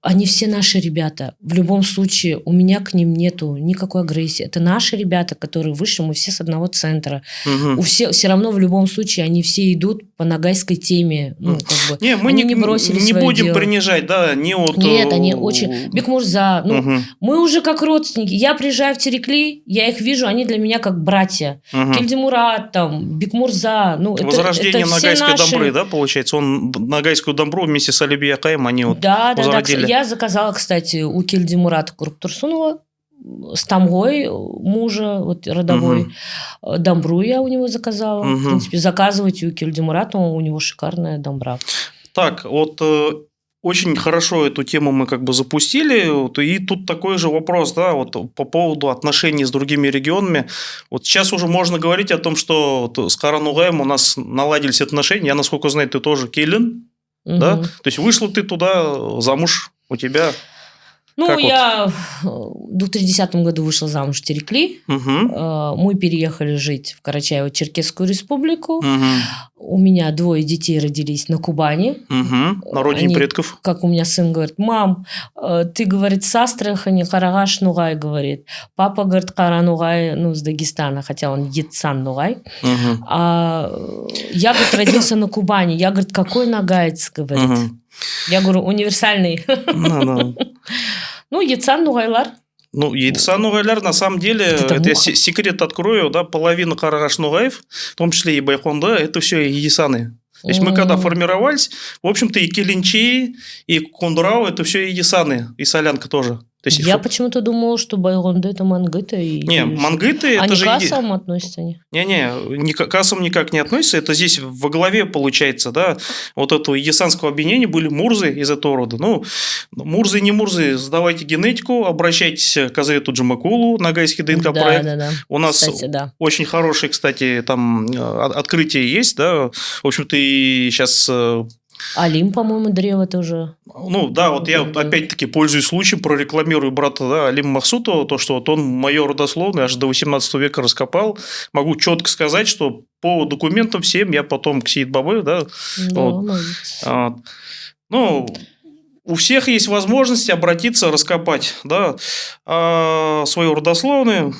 Они все наши ребята. В любом случае, у меня к ним нету никакой агрессии. Это наши ребята, которые вышли, мы все с одного центра. У всех все равно в любом случае они все идут по нагайской теме. Не, мы не бросили не будем дело. Принижать, да, Нет, они очень... Бекмурза, мы уже как родственники. Я приезжаю в Терекли, я их вижу, они для меня как братья. Кельдимурат, там, Бекмурза. Возрождение это нагайской наши... дамбры, да, получается? Он нагайскую дамбру вместе с Алиби Акаем, они да, возродили. Я заказала, кстати, у Кельдимурата Курптурсунова с Тамгой мужа, родовой, дамбру я у него заказала. В принципе, заказывайте у Кельдимурата, у него шикарная дамбра. Так, очень хорошо эту тему мы запустили, и тут такой же вопрос, да, по поводу отношений с другими регионами. Сейчас уже можно говорить о том, что с Каранугаем у нас наладились отношения. Я, насколько знаю, ты тоже Келин, да? То есть вышла ты туда замуж, у тебя... Ну, Как я в 2010 году вышла замуж в Терекли. Мы переехали жить в Карачаево-Черкесскую республику. У меня 2 детей родились на Кубани. На родине предков. Как у меня сын говорит: мам, ты, говорит, с Астрахани, Карагаш Нугай, говорит. Папа, говорит, Каранугай, ну, с Дагестана, хотя он Ецан Нугай. А я, говорит, родился на Кубани. Я, говорит, какой нагайц, говорит. Я говорю, универсальный. Ну, Ецан Нугайлар. Ну, Ецан Нугайлар, на самом деле, это я секрет открою, да, половина Карагаш Нугаев, в том числе и Байхонда, это все Ецаны. То есть мы когда формировались, в общем-то, и Келинчи, и Кундрау, это все Ецаны, и Солянка тоже. То есть я почему-то думала, что Байгонды это мангыты. Не, мангыты это же... Они к кассам относятся? Не, к кассам никак не относятся. Это здесь во главе, получается, да, вот этого егесанского объединения были мурзы из этого рода. Ну, мурзы и не мурзы, сдавайте генетику, обращайтесь к Азавету Джамакулу, Ногайский ДНК-проект. Да. У нас, кстати, очень хорошие, кстати, там открытия есть, да. В общем-то, и сейчас... Алим, по-моему, древо тоже. Ну, да, вот я опять-таки пользуюсь случаем, прорекламирую брата, да, Алима Махсутова, то, что вот он мое родословное аж до 18 века раскопал. Могу четко сказать, что по документам всем я потом к Сеид Бабы, да. Вот. Ну, у всех есть возможность обратиться, раскопать, да, свою родословную.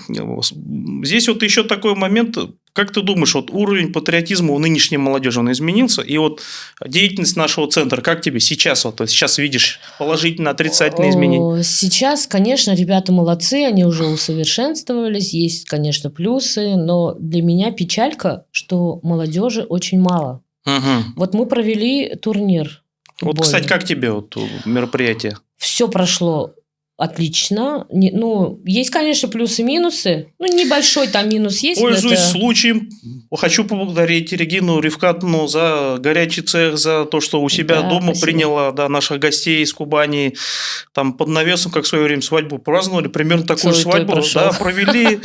Здесь вот еще такой момент. Как ты думаешь, вот уровень патриотизма у нынешней молодежи, он изменился? И вот деятельность нашего центра, как тебе сейчас? Вот сейчас видишь положительно, отрицательные изменения? Сейчас, конечно, ребята молодцы, они уже усовершенствовались, есть, конечно, плюсы, но для меня печалька, что молодежи очень мало. Вот мы провели турнир. Вот, кстати, как тебе вот мероприятие? Все прошло отлично. Ну, есть, конечно, плюсы и минусы. Ну, небольшой там минус есть. Пользуясь случаем, хочу поблагодарить Регину Ревкатовну за горячий цех, за то, что у себя дома приняла наших гостей из Кубани. Там под навесом, как в свое время свадьбу праздновали. Примерно такую свадьбу провели.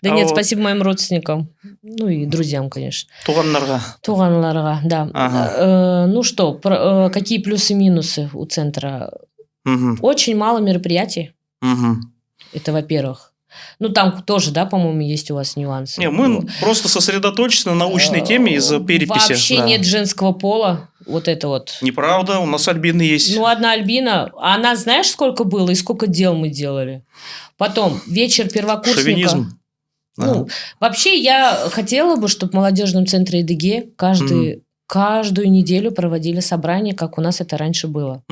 Да нет, спасибо моим родственникам. Ну, и друзьям, конечно. Туганларга, да. Ну что, какие плюсы и минусы у центра? Очень мало мероприятий. Это, во-первых. Ну, там тоже, да, по-моему, есть у вас нюансы. Не, мы просто сосредоточены на научной теме из-за переписи. Вообще нет женского пола. Вот это вот. Неправда, у нас Альбина есть. Ну, одна Альбина. Она, знаешь, сколько было и сколько дел мы делали? Потом вечер первокурсника. Шовинизм. Ну, вообще, я хотела бы, чтобы в молодежном центре ЭДГ каждую неделю проводили собрания, как у нас это раньше было.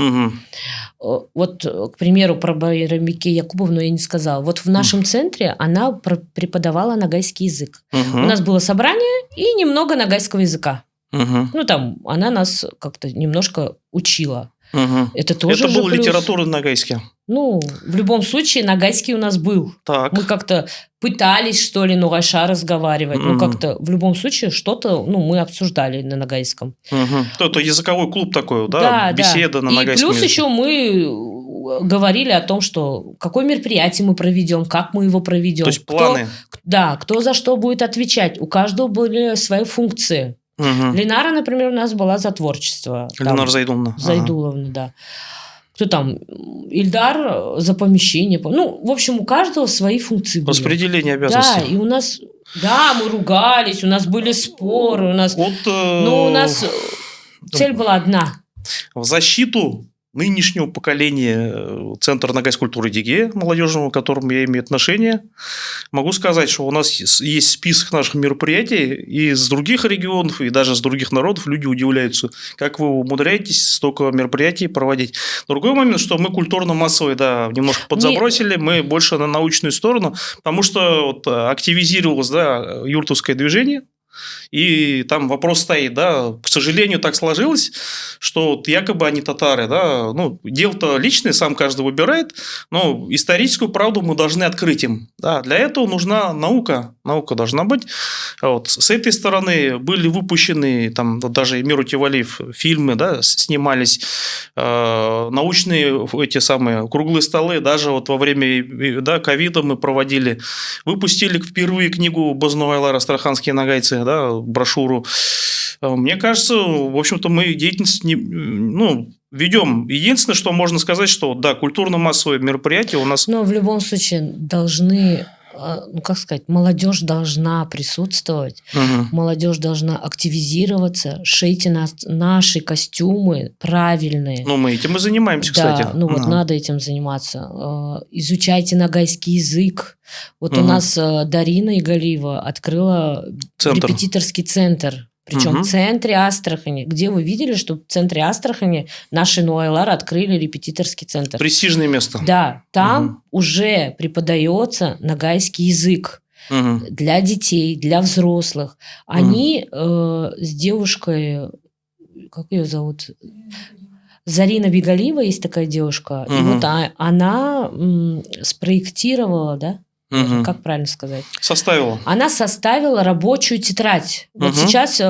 Вот, к примеру, про Байрамике Якубовну я не сказала. Вот в нашем центре она преподавала ногайский язык. У нас было собрание и немного ногайского языка. Ну, там, она нас как-то немножко учила. Это тоже был литературный ногайский. Ну, в любом случае, ногайский у нас был. Так. Мы как-то пытались, что ли, ногайша разговаривать. Ну, как-то в любом случае что-то, мы обсуждали на ногайском. Это языковой клуб такой, да? Беседа на ногайском. И плюс еще мы говорили о том, что какое мероприятие мы проведем, как мы его проведем. То есть планы. Кто за что будет отвечать. У каждого были свои функции. Ленара, например, у нас была за творчество. Ленара Зайдуловна. Зайдуловна, да. Кто там? Ильдар за помещение. Ну, в общем, у каждого свои функции были. Распределение обязанностей. Да, и у нас... Да, мы ругались, у нас были споры, у нас... Но у нас цель была одна. В защиту нынешнего поколения Центра ногайской культуры ДИГЕ, молодежного, к которому я имею отношение, могу сказать, что у нас есть список наших мероприятий и из других регионов, и даже из других народов. Люди удивляются, как вы умудряетесь столько мероприятий проводить. Другой момент, что мы культурно-массовые, немножко подзабросили, мы больше на научную сторону, потому что активизировалось, юртовское движение. И там вопрос стоит, к сожалению, так сложилось, что якобы они татары, дело-то личное, сам каждый выбирает, но историческую правду мы должны открыть им. Для этого нужна наука должна быть. С этой стороны были выпущены, там даже Эмир Утевалиев фильмы, снимались, научные эти самые круглые столы, даже во время ковида мы проводили, выпустили впервые книгу Базнуайлар «Астраханские нагайцы», брошюру. Мне кажется, в общем-то, мы деятельность ведем. Единственное, что можно сказать, что да, культурно-массовые мероприятия у нас... Но в любом случае должны, как сказать, молодежь должна присутствовать, молодежь должна активизироваться, шейте наши костюмы правильные. Ну, мы этим и занимаемся, кстати. Да, ну вот надо этим заниматься. Изучайте нагайский язык. Вот у нас Дарина Игалиева открыла репетиторский центр. Причем в центре Астрахани. Где вы видели, что в центре Астрахани наши Нуайлар открыли репетиторский центр? Престижное место. Да, там уже преподается нагайский язык для детей, для взрослых. Они с девушкой, как ее зовут? Зарина Бигалиева есть такая девушка. И вот она спроектировала, да? Как правильно сказать? Составила. Она составила рабочую тетрадь. Вот сейчас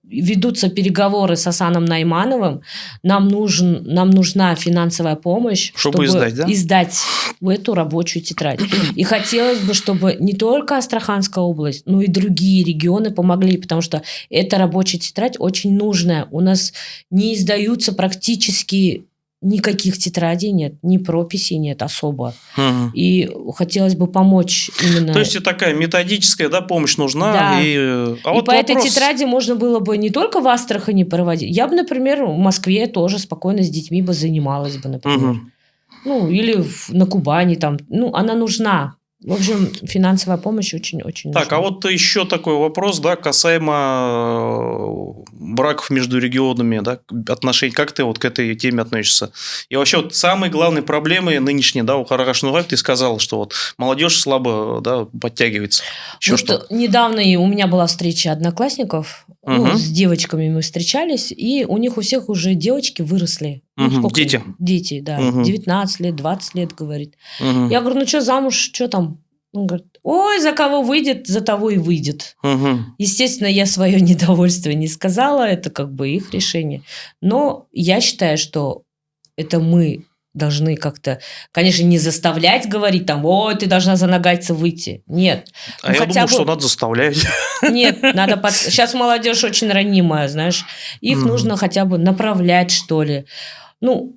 ведутся переговоры с Асаном Наймановым. Нам нужна финансовая помощь, чтобы издать эту рабочую тетрадь. И хотелось бы, чтобы не только Астраханская область, но и другие регионы помогли, потому что эта рабочая тетрадь очень нужная. У нас не издаются практически... Никаких тетрадей нет, ни прописей нет особо. И хотелось бы помочь именно... То есть, это такая методическая помощь нужна. Да. И вот по этой тетради можно было бы не только в Астрахани проводить. Я бы, например, в Москве тоже спокойно с детьми бы занималась бы, например. Ну, или на Кубани там. Ну, она нужна. В общем, финансовая помощь очень-очень нужна. Так, а вот еще такой вопрос, да, касаемо браков между регионами, да, отношений. Как ты вот к этой теме относишься? И вообще вот самые главные проблемы нынешние, да, у Карагаш-Нугай, ты сказал, что вот молодежь слабо, да, подтягивается. Еще вот что? Недавно у меня была встреча одноклассников, с девочками мы встречались, и у них у всех уже девочки выросли. Дети? Дети, да. 19 лет, 20 лет, говорит. Я говорю, ну что, замуж, что там? Он говорит, ой, за кого выйдет, за того и выйдет. Естественно, я свое недовольство не сказала, это как бы их решение. Но я считаю, что это мы должны как-то, конечно, не заставлять говорить там, ой, ты должна за нагайца выйти. Нет. А я думал, что надо заставлять. Нет, надо... Сейчас молодежь очень ранимая, знаешь. Их нужно хотя бы направлять, что ли. Ну,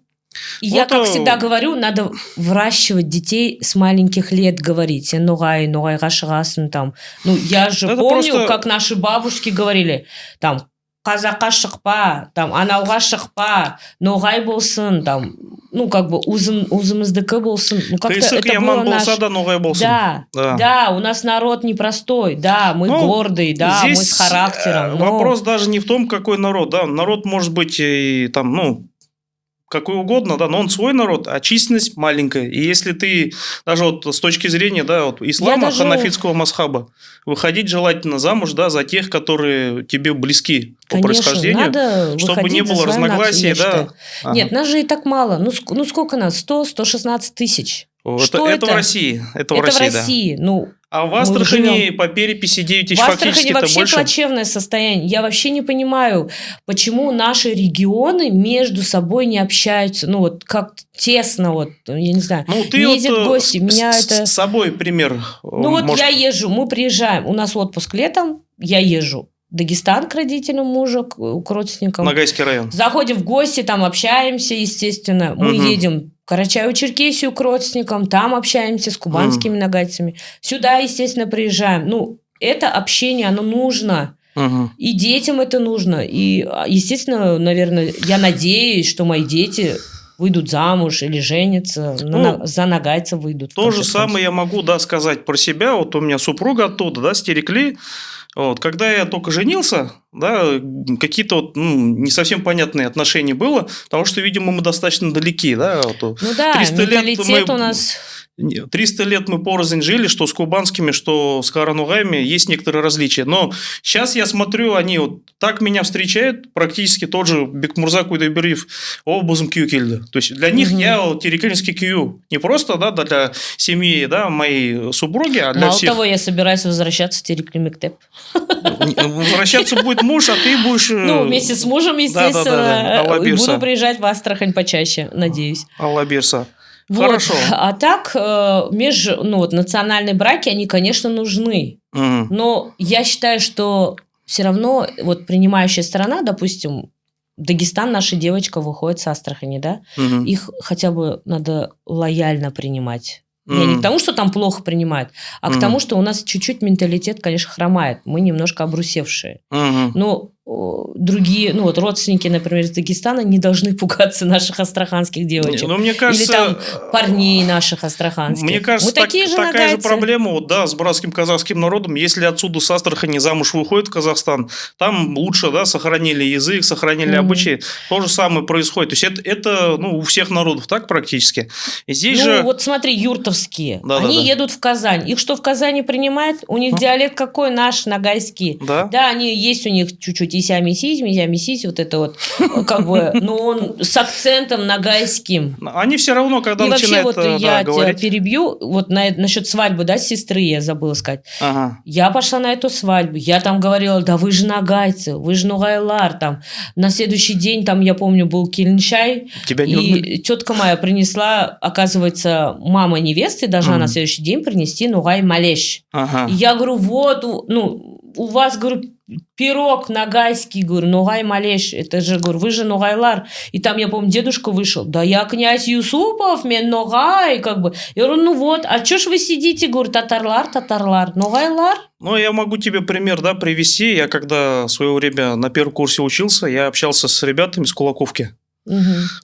я, как всегда говорю, надо выращивать детей с маленьких лет, говорить. Нугай гашыгасын там. Ну, я же помню, как наши бабушки говорили, там, қазаққа шықпа, там, анауға шықпа, ноғай болсын, там, ну, как бы, узымыздікі болсын. Ну, как-то это было болса, да, ноғай болсын. Да, у нас народ непростой, да, мы гордый, да, мы с характером. Вопрос даже не в том, какой народ, да, народ может быть и там, ну, какой угодно, да, но он свой народ, а численность маленькая. И если ты, даже вот с точки зрения, да, вот ислама, ханафитского масхаба, выходить желательно замуж, да, за тех, которые тебе близки по происхождению, надо чтобы не было разногласий, да. Нет, нас же и так мало. Ну сколько нас? 100-116 тысяч. Это в России. Это в России, да. Ну, а в Астрахани по переписи 9 тысяч фактически это больше. В Астрахани вообще плачевное состояние. Я вообще не понимаю, почему наши регионы между собой не общаются. Ну, вот как тесно, вот, я не знаю. Ну, ты не ездят гости. Меня с собой пример. Ну, вот я езжу, мы приезжаем. У нас отпуск летом, я езжу. Дагестан к родителям мужа, к родственникам. Ногайский район. Заходим в гости, там общаемся, естественно. Мы едем в Карачаево-Черкесию к родственникам, там общаемся с кубанскими нагайцами. Сюда, естественно, приезжаем. Ну, это общение, оно нужно. И детям это нужно. И, естественно, наверное, я надеюсь, что мои дети выйдут замуж или женятся, за нагайца выйдут. То же самое я могу, да, сказать про себя. Вот у меня супруга оттуда, да, с Терекли. Вот, когда я только женился, да, какие-то вот, не совсем понятные отношения было, потому что, видимо, мы достаточно далеки. Да, вот, ну да, 300 лет у нас... 300 лет мы порознь жили, что с кубанскими, что с каранугами, есть некоторые различия. Но сейчас я смотрю, они вот так меня встречают, практически тот же Бекмурза Куйдайбердиев образом кью-кельді. То есть, для них я терекельский кью. Не просто, да, для семьи, да, моей супруги, а для всех. Мало того, я собираюсь возвращаться в Терекли Мектеп. Возвращаться будет муж, а ты будешь... Ну, вместе с мужем, естественно. Буду приезжать в Астрахань почаще, надеюсь. Алла Бирса. Вот. Хорошо. А так, национальные браки, они, конечно, нужны. Но я считаю, что все равно вот принимающая сторона, допустим, Дагестан, наша девочка выходит с Астрахани, да, их хотя бы надо лояльно принимать. Я не к тому, что там плохо принимают, а к тому, что у нас чуть-чуть менталитет, конечно, хромает. Мы немножко обрусевшие. Но другие, ну вот родственники, например, из Дагестана не должны пугаться наших астраханских девочек. Ну, мне кажется, или там парней наших астраханских. Мне кажется, мы такая же такая же проблема, вот, да, с братским казахским народом. Если отсюда с Астрахани замуж выходит в Казахстан, там лучше, да, сохранили язык, сохранили обычаи. То же самое происходит. То есть это ну, у всех народов так практически. И здесь же... вот смотри, юртовские. Они едут в Казань. Их что в Казани принимают? У них диалект какой? Наш, нагайский. Да, они есть у них чуть-чуть мися-мисись, вот это вот, как бы, но он с акцентом нагайским. Они все равно, когда начинают говорить... И вообще, вот я говорить... тебя перебью, вот насчет свадьбы, да, сестры, я забыла сказать. Я пошла на эту свадьбу, я там говорила, да вы же нагайцы, вы же нугайлар, там. На следующий день, там, я помню, был кельнчай, и тетка моя принесла, оказывается, мама невесты должна на следующий день принести нугай малеш. И я говорю, вот, ну, у вас, говорю, пирог нагайский, говорю, нугай малеш, это же, говорю, вы же нугайлар. И там, я помню, дедушка вышел, да я князь Юсупов, мен нугай, как бы. Я говорю, ну вот, а чё ж вы сидите, говорю, татарлар, нугайлар? Ну, я могу тебе пример, да, привести. Я когда в свое время на первом курсе учился, я общался с ребятами с Кулаковки.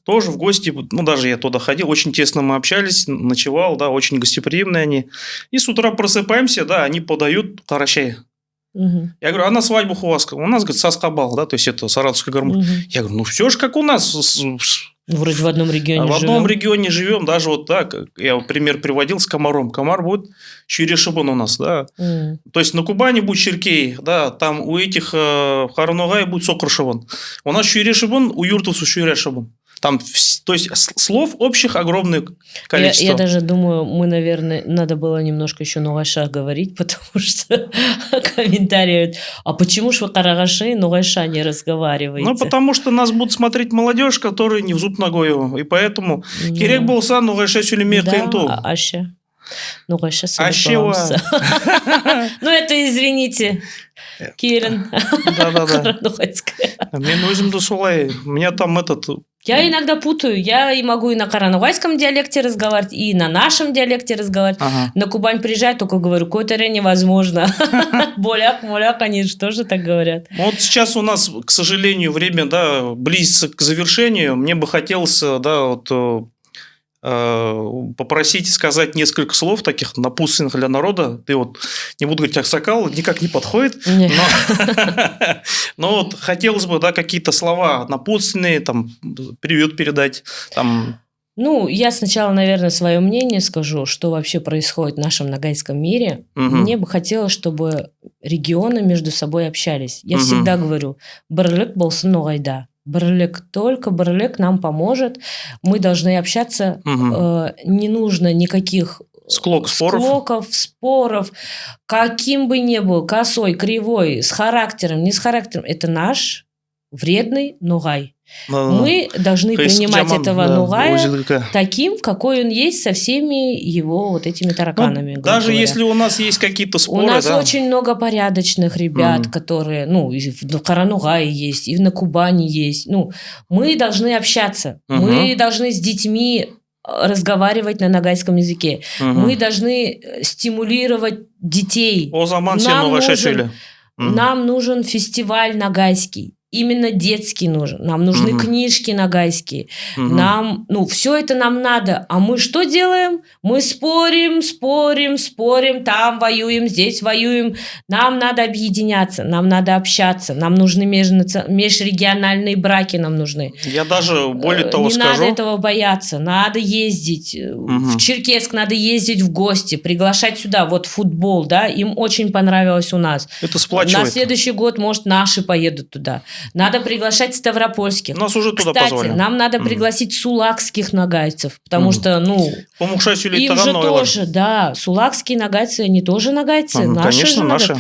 Тоже в гости, ну, даже я туда ходил, очень тесно мы общались, ночевал, да, очень гостеприимные они. И с утра просыпаемся, да, они подают карачай. Я говорю, а на свадьбах у вас? У нас, говорит, саскабал, да, то есть это саратовская гармония. Я говорю, ну все же как у нас. Вроде в одном регионе живем. В одном регионе живем, даже вот так. Я пример приводил с комаром. Комар будет Чирешибан у нас, да. То есть на Кубани будет Черкей, да, там у этих в Харанугае будет Сокрушибан. У нас Чирешибан, у юртовцев Чирешибан. Там, то есть слов общих огромное количество. Я даже думаю, мы, наверное, надо было немножко еще нугайша говорить, потому что комментарии, а почему же вы карагаши и нугайша не разговариваете? Ну, потому что нас будут смотреть молодежь, которая не в зуб ногою, и поэтому керек болса нугайша сүлемей кыйынту. Да, аще. Нугайша сөйлеп. Ну, это, извините, Кирин. Да-да-да. Мен өзімді солай, у меня там этот... Я иногда путаю. Я и могу и на каранугайском диалекте разговаривать, и на нашем диалекте разговаривать. На Кубань приезжать, только говорю, койтере невозможно. Боляк, они же тоже так говорят. Вот сейчас у нас, к сожалению, время, да, близится к завершению. Мне бы хотелось, да, вот... попросить сказать несколько слов таких напутственных для народа. Ты вот, не буду говорить аксакал, никак не подходит. Но вот хотелось бы, да, какие-то слова напутственные, там, привет передать, там... Ну, я сначала, наверное, свое мнение скажу, что вообще происходит в нашем нагайском мире. Мне бы хотелось, чтобы регионы между собой общались. Я всегда говорю, бірлік болсын ноғайда. Только бірлік нам поможет. Мы должны общаться. Не нужно никаких споров. Каким бы ни был, косой, кривой, с характером, не с характером. Это наш вредный нугай. Мы должны принимать этого нугая таким, какой он есть, со всеми его вот этими тараканами. Ну, даже если у нас есть какие-то споры. У нас очень много порядочных ребят, которые, ну, и в Каранугае есть, и на Кубани есть. Ну, мы должны общаться. Мы должны с детьми разговаривать на нагайском языке. Мы должны стимулировать детей. Нам нужен фестиваль нагайский. Именно детский нужен. Нам нужны книжки нагайские. Нам, ну, все это нам надо. А мы что делаем? Мы спорим. Там воюем, здесь воюем. Нам надо объединяться. Нам надо общаться. Нам нужны межрегиональные браки. Нам нужны. Я даже более того скажу. Не надо этого бояться. Надо ездить. В Черкесск надо ездить в гости. Приглашать сюда. Вот футбол, да. Им очень понравилось у нас. Это сплачивает. На следующий год, может, наши поедут туда. Надо приглашать ставропольских. Нас уже туда Кстати, позвали. нам надо пригласить сулакских нагайцев, потому что, ну, им же тоже, да, сулакские нагайцы, они тоже нагайцы. Наши конечно, наши.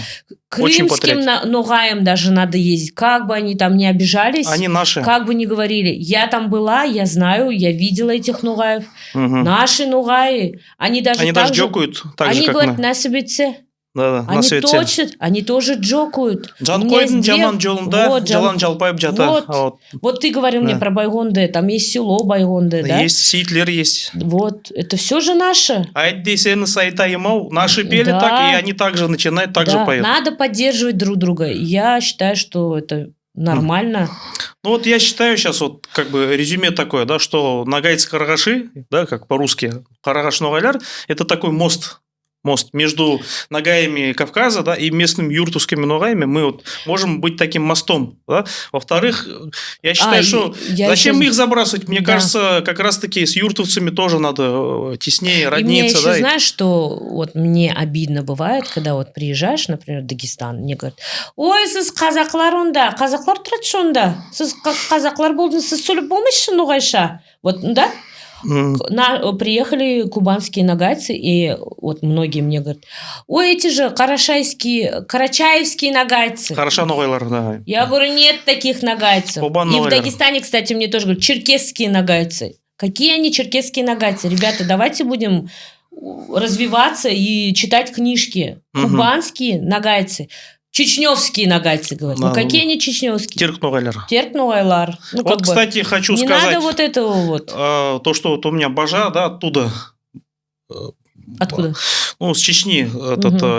Крымским нугаям даже надо ездить. Как бы они там не обижались. Они наши. Как бы ни говорили. Я там была, я знаю, я видела этих нугаев. Наши нугаи. Они даже дёкают так они же, как говорят, мы. на собеце. Да, на Они свете. точно, они тоже джокают. Жан У меня койдың есть жаман дев- жолында Вот, жалан жалпайып жата. Вот. Вот ты говорил мне Да. про Байгонды, там есть село Байгонды, да? Есть, сейтлер есть. Вот, это все же наше. Айт десені сайтайымау. Наши пели Да. так, и они также начинают, так же Да, поют. надо поддерживать друг друга. Я считаю, что это нормально. Ну вот я считаю сейчас вот как бы резюме такое, да, что Нагайцы-Карагаши, да, как по-русски, Карагаш-Ноғайлар, это такой мост. Мост между нагаями Кавказа, да, и местными юртусскими ногаями. Мы вот можем быть таким мостом. Да? Во-вторых, я считаю, что я зачем еще- их забрасывать? Мне Да. кажется, как раз-таки с юртовцами тоже надо теснее И мне родниться. еще, Да, и- знаешь, что вот мне обидно бывает, когда вот приезжаешь, например, в Дагестан, мне говорят, ой, сіз қазақлар онда, қазақлар тұрады сонда, сіз қазақлар болдыңыз, сіз сөйлеп болмайсыз ноғайша. Вот, да? Приехали кубанские нагайцы, и вот многие мне говорят, ой, эти же карачаевские нагайцы. Хороша Ноғайлар, да. Я говорю, нет таких нагайцев. Кубан И в Ноғайлар. Дагестане, кстати, мне тоже говорят, черкесские нагайцы. Какие они черкесские нагайцы? Ребята, давайте будем развиваться и читать книжки. Мгм. Кубанские нагайцы. Чечневские нагайцы, говорят. Да, Ну, какие они чечневские? Терк Ноғайлар. Терк Ноғайлар. Ну, как Вот, бы, кстати, хочу не сказать, надо вот этого вот. то, что вот у меня Бажа, да, оттуда, Откуда? ну, с Чечни,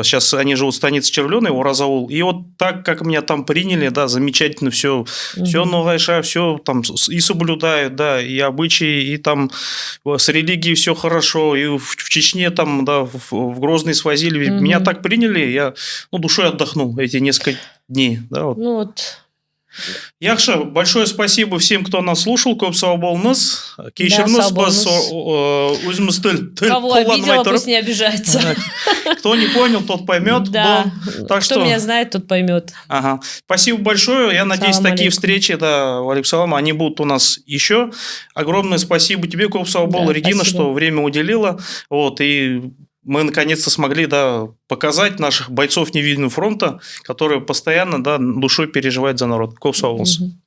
сейчас они живут в станице Червленой, Уразаул, и вот так, как меня там приняли, да, замечательно все, все Мгм. Ноғайша, все там и соблюдают, да, и обычаи, и там с религией все хорошо, и в Чечне там, да, в Грозный свозили, Мгм. меня так приняли, я, ну, душой отдохнул эти несколько дней, да, вот. Ну вот. Яхша, большое спасибо всем, кто нас слушал. Көп сау болыңыз. Кешіріңіз, сау біз болыңыз. өзіміз тіл Кого қолданбай обидела, тұрып. пусть не обижается. Кто не понял, тот поймет. Да. Так Кто что, меня знает, тот поймет. ага. Спасибо большое. Я надеюсь, Салам такие алейкум. встречи, да, Валик Салам, они будут у нас еще. Огромное спасибо тебе, Көп сау бол, Да, Регина, спасибо. что время уделила. Вот, и мы наконец-то смогли, да, показать наших бойцов невидимого фронта, которые постоянно, да, душой переживают за народ. Көп сау болыңыз. Мгм.